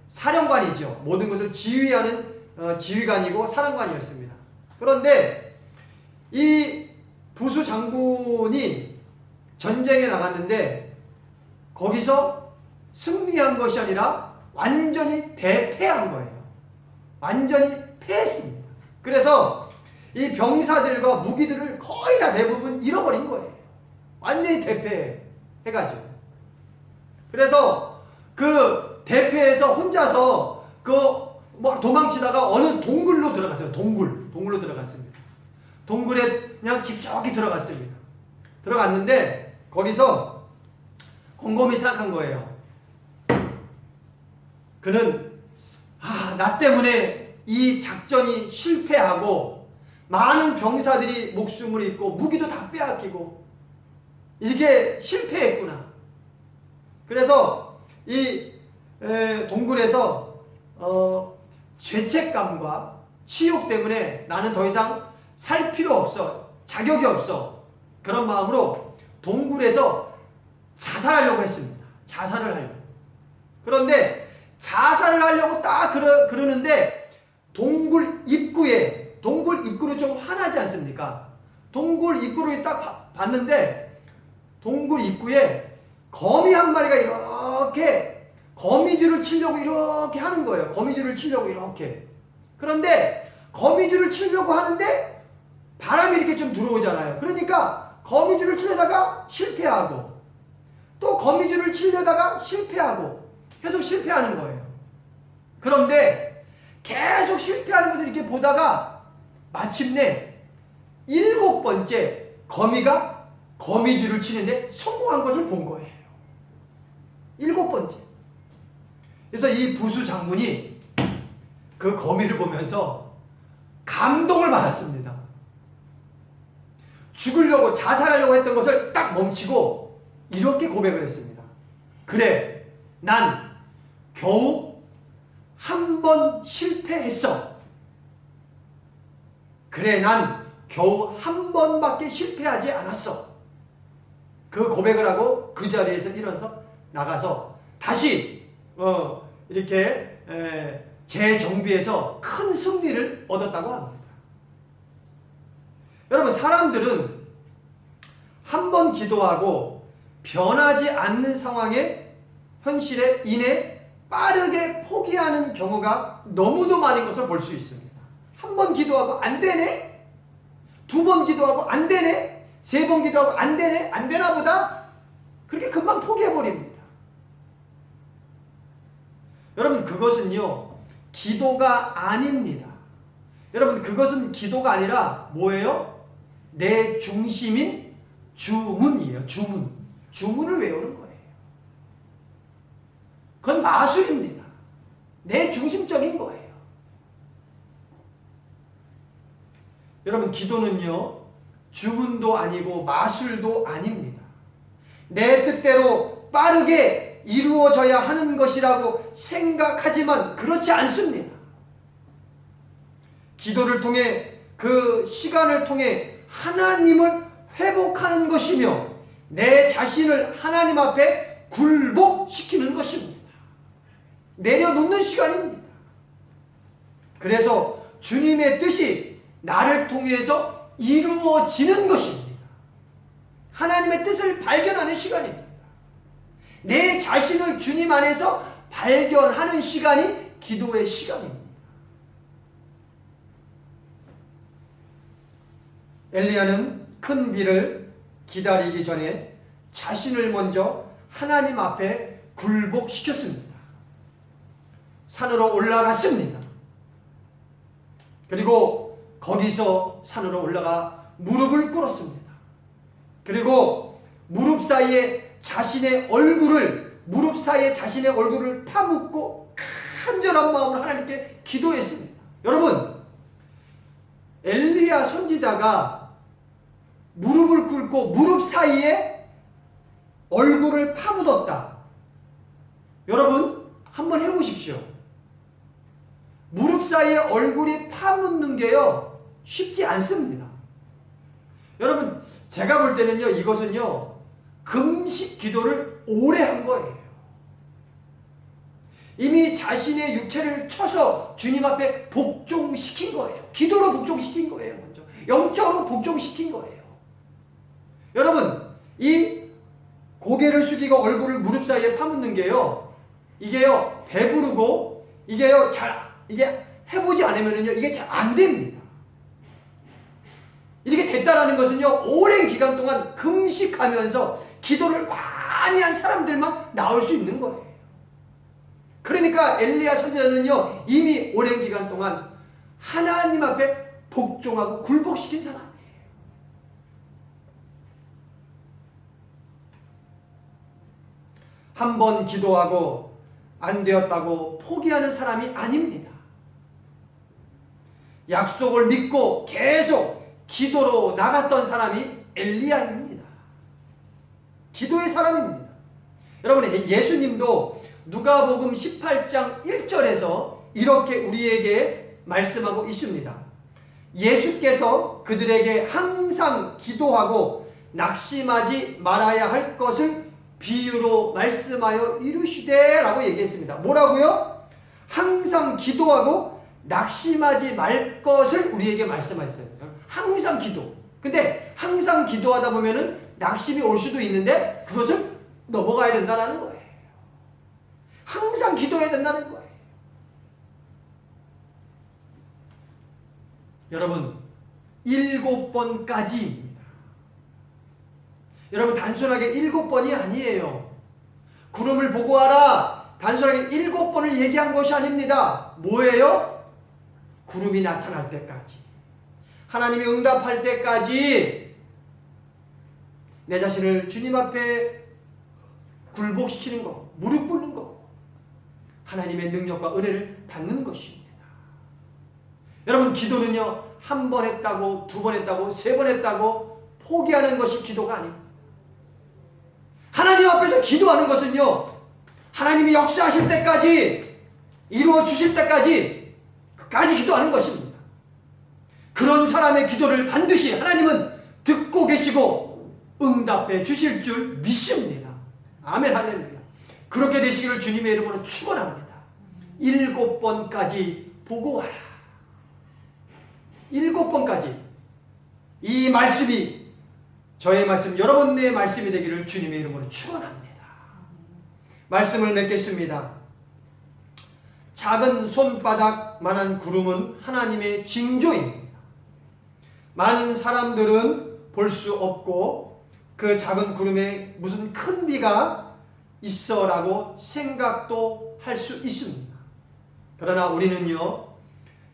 사령관이죠. 모든 것을 지휘하는 지휘관이고 사령관이었습니다. 그런데 이 부수 장군이 전쟁에 나갔는데 거기서 승리한 것이 아니라 완전히 대패한 거예요. 완전히 패했습니다. 그래서 이 병사들과 무기들을 거의 다 대부분 잃어버린 거예요. 완전히 대패해가지고. 그래서 그 대패해서 혼자서 뭐 도망치다가 어느 동굴로 들어갔어요. 동굴로 들어갔습니다. 동굴에 그냥 깊숙이 들어갔습니다. 들어갔는데 거기서 곰곰이 생각한 거예요. 그는 나 때문에 이 작전이 실패하고 많은 병사들이 목숨을 잃고 무기도 다 빼앗기고 이게 실패했구나. 그래서 이 동굴에서 죄책감과 치욕 때문에 나는 더 이상 살 필요 없어, 자격이 없어, 그런 마음으로 동굴에서 자살하려고 했습니다. 자살을 하려고. 그런데 자살을 하려고 딱 그러는데 동굴 입구로 좀 환하지 않습니까? 동굴 입구로 딱 봤는데 동굴 입구에 거미 한 마리가 이렇게 거미줄을 치려고 이렇게 하는 거예요. 거미줄을 치려고 이렇게. 그런데 거미줄을 치려고 하는데 바람이 이렇게 좀 들어오잖아요. 그러니까 거미줄을 치려다가 실패하고 또 거미줄을 치려다가 실패하고 계속 실패하는 거예요. 그런데 계속 실패하는 것을 이렇게 보다가 마침내 7번째 거미가 거미줄을 치는데 성공한 것을 본 거예요. 7번째. 그래서 이 부수 장군이 그 거미를 보면서 감동을 받았습니다. 죽으려고 자살하려고 했던 것을 딱 멈추고 이렇게 고백을 했습니다. 그래, 난 겨우 한 번 실패했어. 그래, 난 겨우 한 번밖에 실패하지 않았어. 그 고백을 하고 그 자리에서 일어나서 나가서 다시 이렇게 재정비해서 큰 승리를 얻었다고 합니다. 여러분, 사람들은 한 번 기도하고 변하지 않는 상황에 현실에 인해 빠르게 포기하는 경우가 너무도 많은 것을 볼 수 있습니다. 한 번 기도하고 안 되네? 두 번 기도하고 안 되네? 세 번 기도하고 안 되네? 안 되나 보다? 그렇게 금방 포기해버립니다. 여러분, 그것은요, 기도가 아닙니다. 여러분, 그것은 기도가 아니라 뭐예요? 내 중심인 주문이에요. 주문을 외우는 거예요. 그건 마술입니다. 내 중심적인 거예요. 여러분, 기도는요, 주문도 아니고 마술도 아닙니다. 내 뜻대로 빠르게 이루어져야 하는 것이라고 생각하지만 그렇지 않습니다. 기도를 통해 그 시간을 통해 하나님을 회복하는 것이며 내 자신을 하나님 앞에 굴복시키는 것입니다. 내려놓는 시간입니다. 그래서 주님의 뜻이 나를 통해서 이루어지는 것입니다. 하나님의 뜻을 발견하는 시간입니다. 내 자신을 주님 안에서 발견하는 시간이 기도의 시간입니다. 엘리야는 큰 비를 기다리기 전에 자신을 먼저 하나님 앞에 굴복시켰습니다. 산으로 올라갔습니다. 그리고 거기서 산으로 올라가 무릎을 꿇었습니다. 그리고 무릎 사이에 자신의 얼굴을 파묻고 간절한 마음으로 하나님께 기도했습니다. 여러분, 엘리야 선지자가 무릎을 꿇고 무릎 사이에 얼굴을 파묻었다. 여러분, 한번 해보십시오. 무릎 사이에 얼굴이 파묻는 게요, 쉽지 않습니다. 여러분, 제가 볼 때는요, 이것은요, 금식 기도를 오래 한 거예요. 이미 자신의 육체를 쳐서 주님 앞에 복종시킨 거예요. 기도로 복종시킨 거예요. 먼저 영적으로 복종시킨 거예요. 여러분, 이 고개를 숙이고 얼굴을 무릎 사이에 파묻는 게요, 이게요, 배부르고 이게 해보지 않으면요, 이게 잘 안 됩니다. 이렇게 됐다라는 것은요, 오랜 기간 동안 금식하면서 기도를 많이 한 사람들만 나올 수 있는 거예요. 그러니까 엘리야 선지자는요, 이미 오랜 기간 동안 하나님 앞에 복종하고 굴복시킨 사람이에요. 한 번 기도하고 안 되었다고 포기하는 사람이 아닙니다. 약속을 믿고 계속 기도로 나갔던 사람이 엘리야입니다. 기도의 사람입니다. 여러분, 예수님도 누가복음 18장 1절에서 이렇게 우리에게 말씀하고 있습니다. 예수께서 그들에게 항상 기도하고 낙심하지 말아야 할 것을 비유로 말씀하여 이르시되 라고 얘기했습니다. 뭐라고요? 항상 기도하고 낙심하지 말 것을 우리에게 말씀하셨어요. 항상 기도. 근데 항상 기도하다 보면은 낙심이 올 수도 있는데 그것을 넘어가야 된다는 거예요. 항상 기도해야 된다는 거예요. 여러분, 7번까지입니다. 여러분, 단순하게 7번이 아니에요. 구름을 보고 하라. 단순하게 7번을 얘기한 것이 아닙니다. 뭐예요? 구름이 나타날 때까지, 하나님이 응답할 때까지 내 자신을 주님 앞에 굴복시키는 것, 무릎 꿇는 것, 하나님의 능력과 은혜를 받는 것입니다. 여러분, 기도는요, 한 번 했다고, 두 번 했다고, 세 번 했다고 포기하는 것이 기도가 아닙니다. 하나님 앞에서 기도하는 것은요, 하나님이 역사하실 때까지, 이루어 주실 때까지 끝까지 기도하는 것입니다. 그런 사람의 기도를 반드시 하나님은 듣고 계시고 응답해 주실 줄 믿습니다. 아멘, 할렐루야. 그렇게 되시기를 주님의 이름으로 축원합니다. 7번까지 보고 와라. 7번까지. 이 말씀이 저의 말씀, 여러분의 말씀이 되기를 주님의 이름으로 축원합니다. 말씀을 맺겠습니다. 작은 손바닥만한 구름은 하나님의 징조입니다. 많은 사람들은 볼 수 없고 그 작은 구름에 무슨 큰 비가 있어라고 생각도 할 수 있습니다. 그러나 우리는요,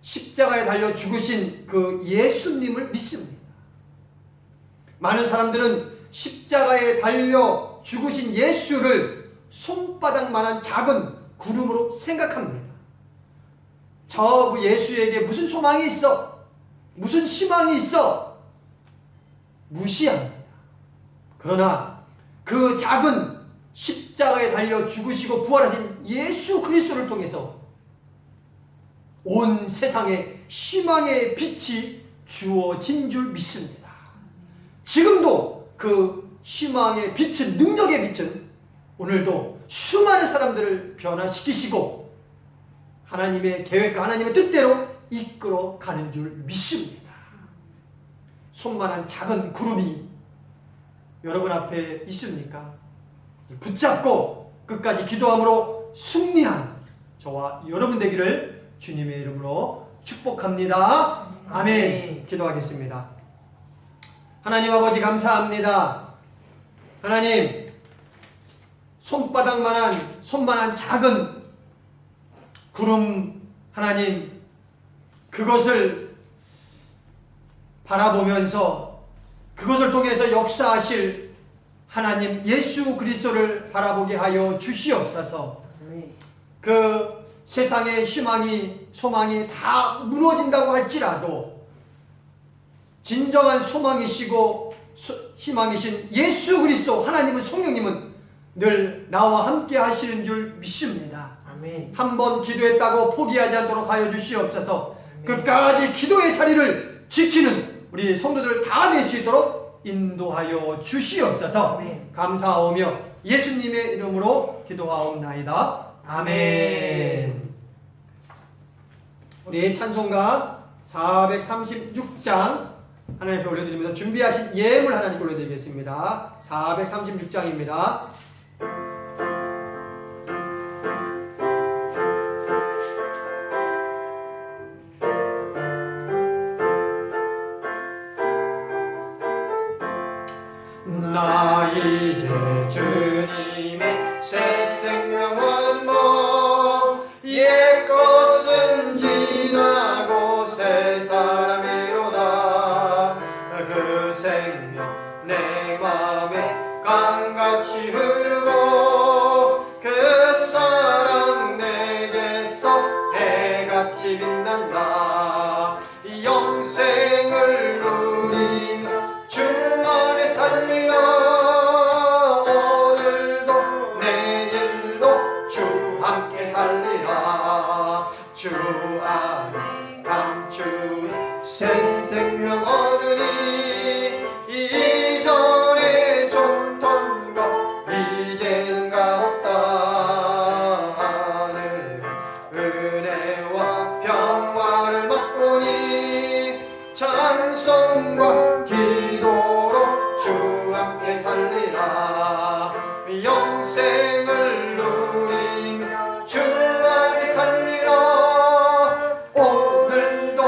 십자가에 달려 죽으신 그 예수님을 믿습니다. 많은 사람들은 십자가에 달려 죽으신 예수를 손바닥만한 작은 구름으로 생각합니다. 저 예수에게 무슨 소망이 있어? 무슨 희망이 있어? 무시합니다. 그러나 그 작은 십자가에 달려 죽으시고 부활하신 예수 그리스도를 통해서 온 세상에 희망의 빛이 주어진 줄 믿습니다. 지금도 그 희망의 빛은, 능력의 빛은 오늘도 수많은 사람들을 변화시키시고 하나님의 계획과 하나님의 뜻대로 이끌어 가는 줄 믿습니다. 손만한 작은 구름이 여러분 앞에 있습니까? 붙잡고 끝까지 기도함으로 승리한 저와 여러분 되기를 주님의 이름으로 축복합니다. 아멘. 기도하겠습니다. 하나님 아버지 감사합니다. 하나님, 손만한 작은 구름 하나님, 그것을 바라보면서 그것을 통해서 역사하실 하나님 예수 그리스도를 바라보게 하여 주시옵소서. 그 세상의 희망이, 소망이 다 무너진다고 할지라도 진정한 소망이시고 희망이신 예수 그리스도 하나님은, 성령님은 늘 나와 함께 하시는 줄 믿습니다. 아멘. 한번 기도했다고 포기하지 않도록 하여 주시옵소서. 끝까지 기도의 자리를 지키는 우리 성도들 다 될 수 있도록 인도하여 주시옵소서. 아멘. 감사하오며 예수님의 이름으로 기도하옵나이다. 아멘. 우리 찬송가 436장 하나님 앞에 올려드리면서 준비하신 예물 하나님께 올려드리겠습니다. 436장입니다. 나 이제 주님의 새 생명 얻고 옛것은 지나고 새 사람이로다. 그 생명 내 맘에 강같이 흐르고 그 사랑 내게서 해같이 빛난다. 영생을 누리며 주 안에 살리라. 오늘도 내일도 주 함께 살리라. 주 안에 감추인 새 생명 얻으니 이전에 줬던 것 이제는 값없다. 하늘 은혜와 평화를 맛보니 찬송과 기도로 주 함께 살리라. 영생을 누리며 주 안에 살리라. 오늘도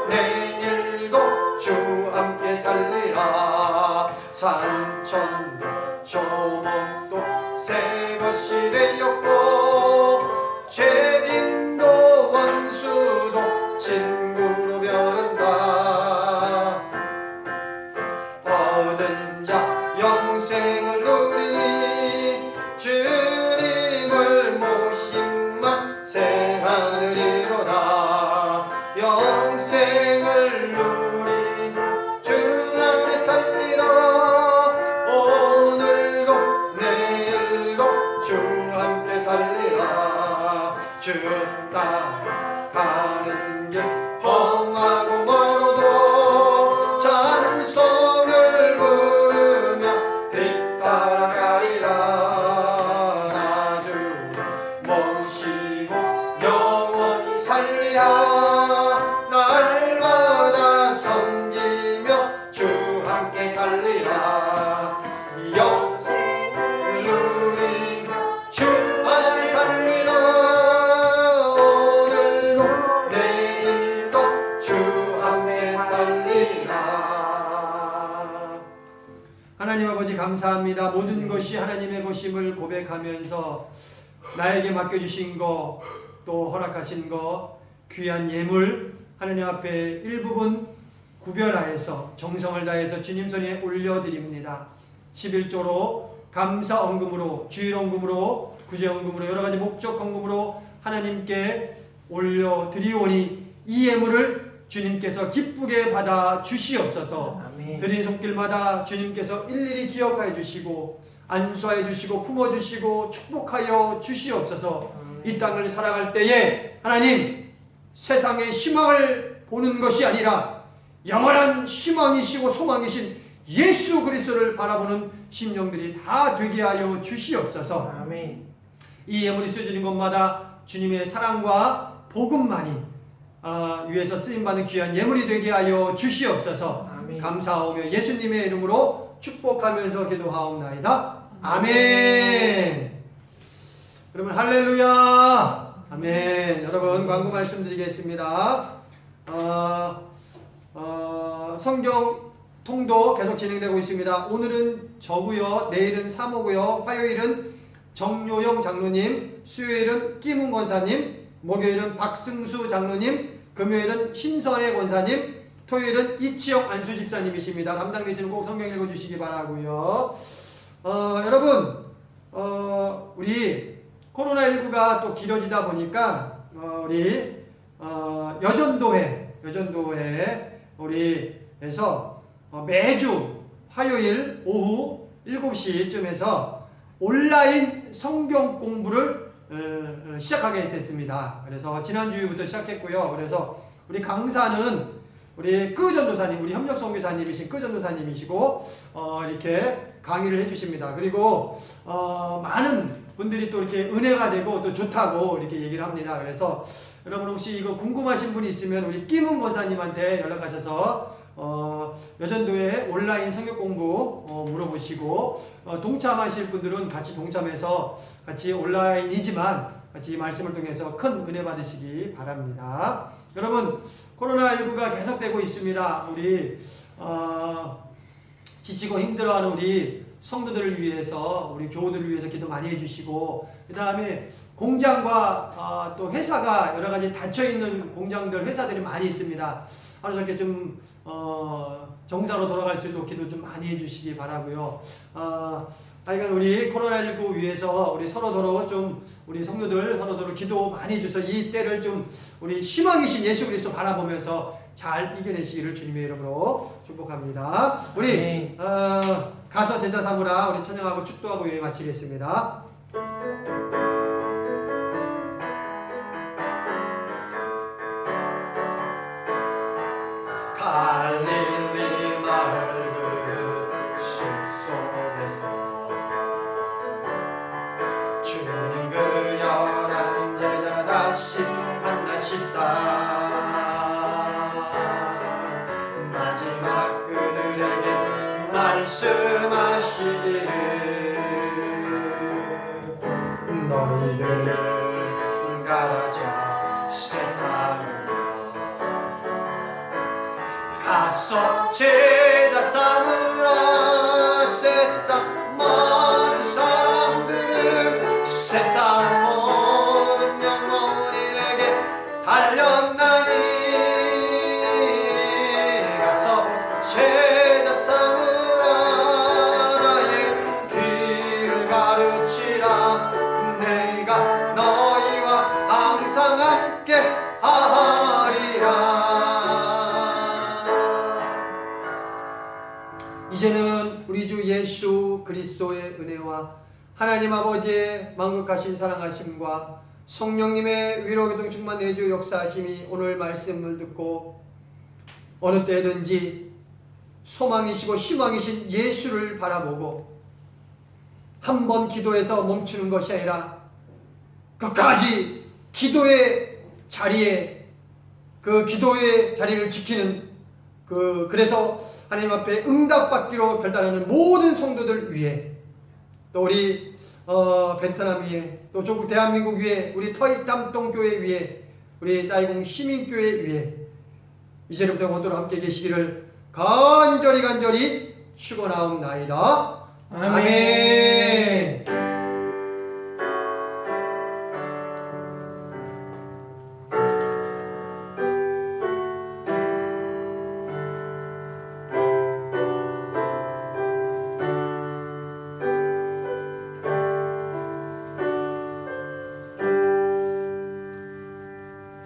내일도 주 함께 살리라. 산천도 조목도 새 것이 되었고 죄인도 원수도 친구로 변한다. 얻은 자 영생을 누리니 주님을 모심만 새 하늘이로다. 영생을 누리니 주 안에 살리라. 오늘도 내일도 주 함께 살리라. 주 따라가는 길 험하고 멀어도 찬송을 부르며 뒤따라가리라. 나 주 모시고 영원히 살리라. 날마다 섬기며 주 함께 살리라. 영생을 누리며 주 안에 살리라. 오늘도 내일도 주 함께 살리라. 하나님 아버지 감사합니다. 모든 것이 하나님의 것임을 고백하면서 나에게 맡겨주신 거, 또 허락하신 거, 귀한 예물 하나님 앞에 일부분 구별하여서 정성을 다해서 주님 손에 올려드립니다. 11조로 감사 언금으로, 주일 언금으로, 구제 언금으로, 여러 가지 목적 헌금으로 하나님께 올려드리오니 이 예물을 주님께서 기쁘게 받아 주시옵소서. 아멘. 드린 손길마다 주님께서 일일이 기억하여 주시고 안수하여 주시고 품어주시고 축복하여 주시옵소서. 이 땅을 살아갈 때에 하나님 세상의 희망을 보는 것이 아니라 영원한 희망이시고 소망이신 예수 그리스도를 바라보는 심령들이 다 되게 하여 주시옵소서. 아멘. 이 예물이 쓰여지는 곳마다 주님의 사랑과 복음만이 위에서 쓰임받는 귀한 예물이 되게 하여 주시옵소서. 아멘. 감사하오며 예수님의 이름으로 축복하면서 기도하옵나이다. 아멘. 그러면 할렐루야. 아멘. 여러분 광고 말씀드리겠습니다. 성경 통도 계속 진행되고 있습니다. 오늘은 저고요, 내일은 사모고요, 화요일은 정요영 장로님, 수요일은 끼문 권사님, 목요일은 박승수 장로님, 금요일은 신선혜 권사님, 토요일은 이치영 안수 집사님이십니다. 담당되시는 꼭 성경 읽어주시기 바라고요. 여러분, 우리 코로나19가 또 길어지다 보니까 우리 여전도회 우리에서 매주 화요일 오후 7시쯤에서 온라인 성경 공부를 시작하게 됐습니다. 그래서 지난주부터 시작했고요. 그래서 우리 강사는 우리 끄전도사님, 우리 협력선교사님이신 끄전도사님이시고 이렇게 강의를 해주십니다. 그리고 많은 분들이 또 이렇게 은혜가 되고 또 좋다고 이렇게 얘기를 합니다. 그래서 여러분 혹시 이거 궁금하신 분이 있으면 우리 끼문 권사님한테 연락하셔서 여전도에 온라인 성경 공부 물어보시고 동참하실 분들은 같이 동참해서 같이 온라인이지만 같이 말씀을 통해서 큰 은혜 받으시기 바랍니다. 여러분 코로나19가 계속되고 있습니다. 우리 지치고 힘들어하는 우리 성도들을 위해서 우리 교우들을 위해서 기도 많이 해주시고 그 다음에 공장과 또 회사가 여러 가지 닫혀 있는 공장들 회사들이 많이 있습니다. 하루속히 좀 정상으로 돌아갈 수 있도록 기도 좀 많이 해주시기 바라고요. 하여간 우리 코로나19 위해서 우리 서로서로 좀 우리 성도들 서로서로 기도 많이 해줘서 이 때를 좀 우리 희망이신 예수 그리스도 바라보면서 잘 이겨내시기를 주님의 이름으로 축복합니다. 우리 가서 제자 삼으라 우리 찬양하고 축도하고 예배 마치겠습니다. 갈릴리 마을 그 숲속에서 주님 그 열한 제자 다시 만나시사 마지막 그들에게 말씀하시기를 너희를 가라져 세상으로 가서 제자 삼으라 세상 많은 사람들을 세상 모든 영혼이 내게 달렸나니 가서 제자 삼으라 나의 길을 가르치라 내가 너희와 항상 함께 하리라. 이제는 우리 주 예수 그리스도의 은혜와 하나님 아버지의 만극하신 사랑하심과 성령님의 위로교통 충만 내주 역사하심이 오늘 말씀을 듣고 어느 때든지 소망이시고 희망이신 예수를 바라보고 한 번 기도해서 멈추는 것이 아니라 끝까지 기도의 자리에 그 기도의 자리를 지키는 그래서 하나님 앞에 응답받기로 결단하는 모든 성도들 위해 또 우리 베트남 위에 또 조국 대한민국 위에 우리 터이탐동교회 위에 우리 사이공 시민교회 위에 이제부터 영원토록 함께 계시기를 간절히 축원하옵나이다. 아멘.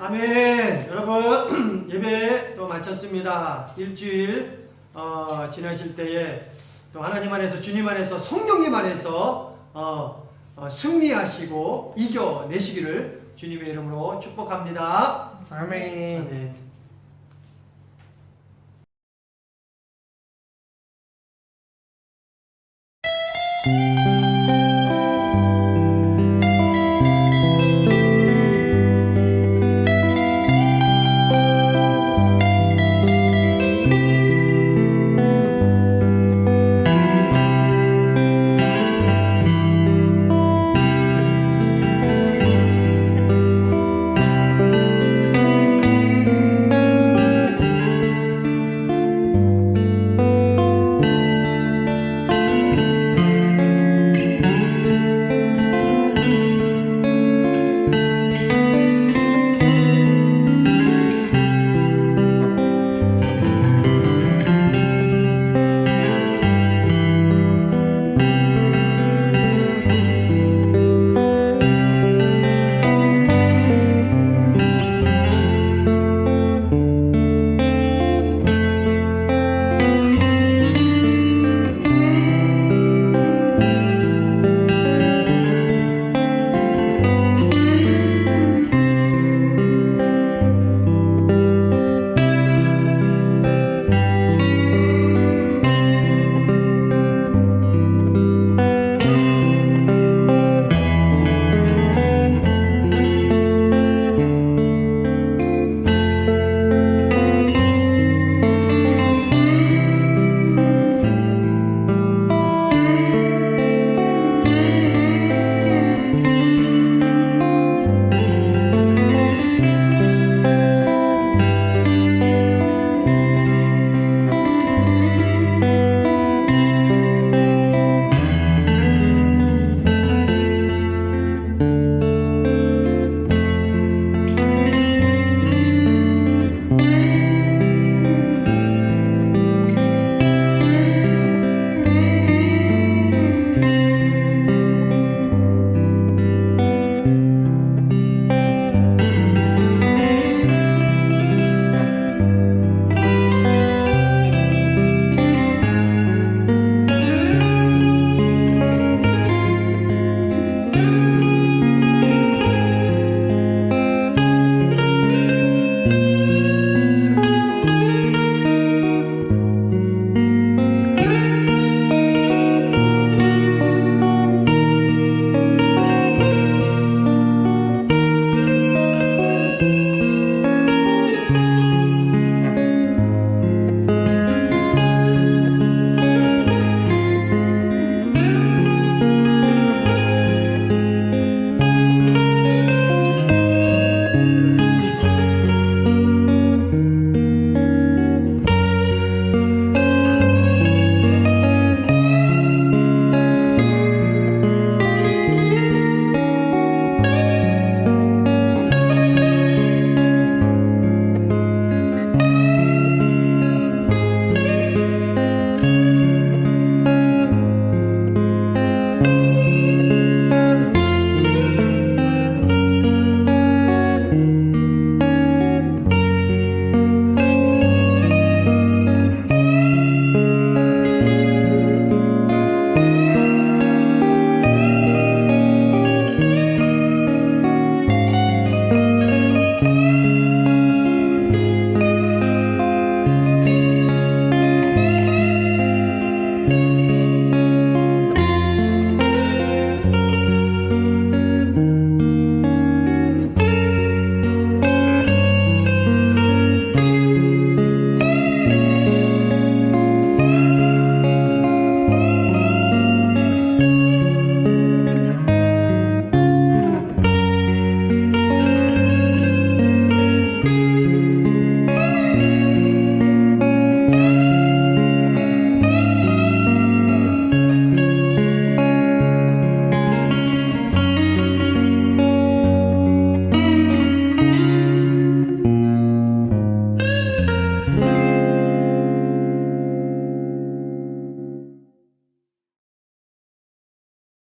아멘. 여러분 예배 또 마쳤습니다. 일주일 지나실 때에 또 하나님 안에서 주님 안에서 성령님 안에서 승리하시고 이겨내시기를 주님의 이름으로 축복합니다. 아멘. 아멘.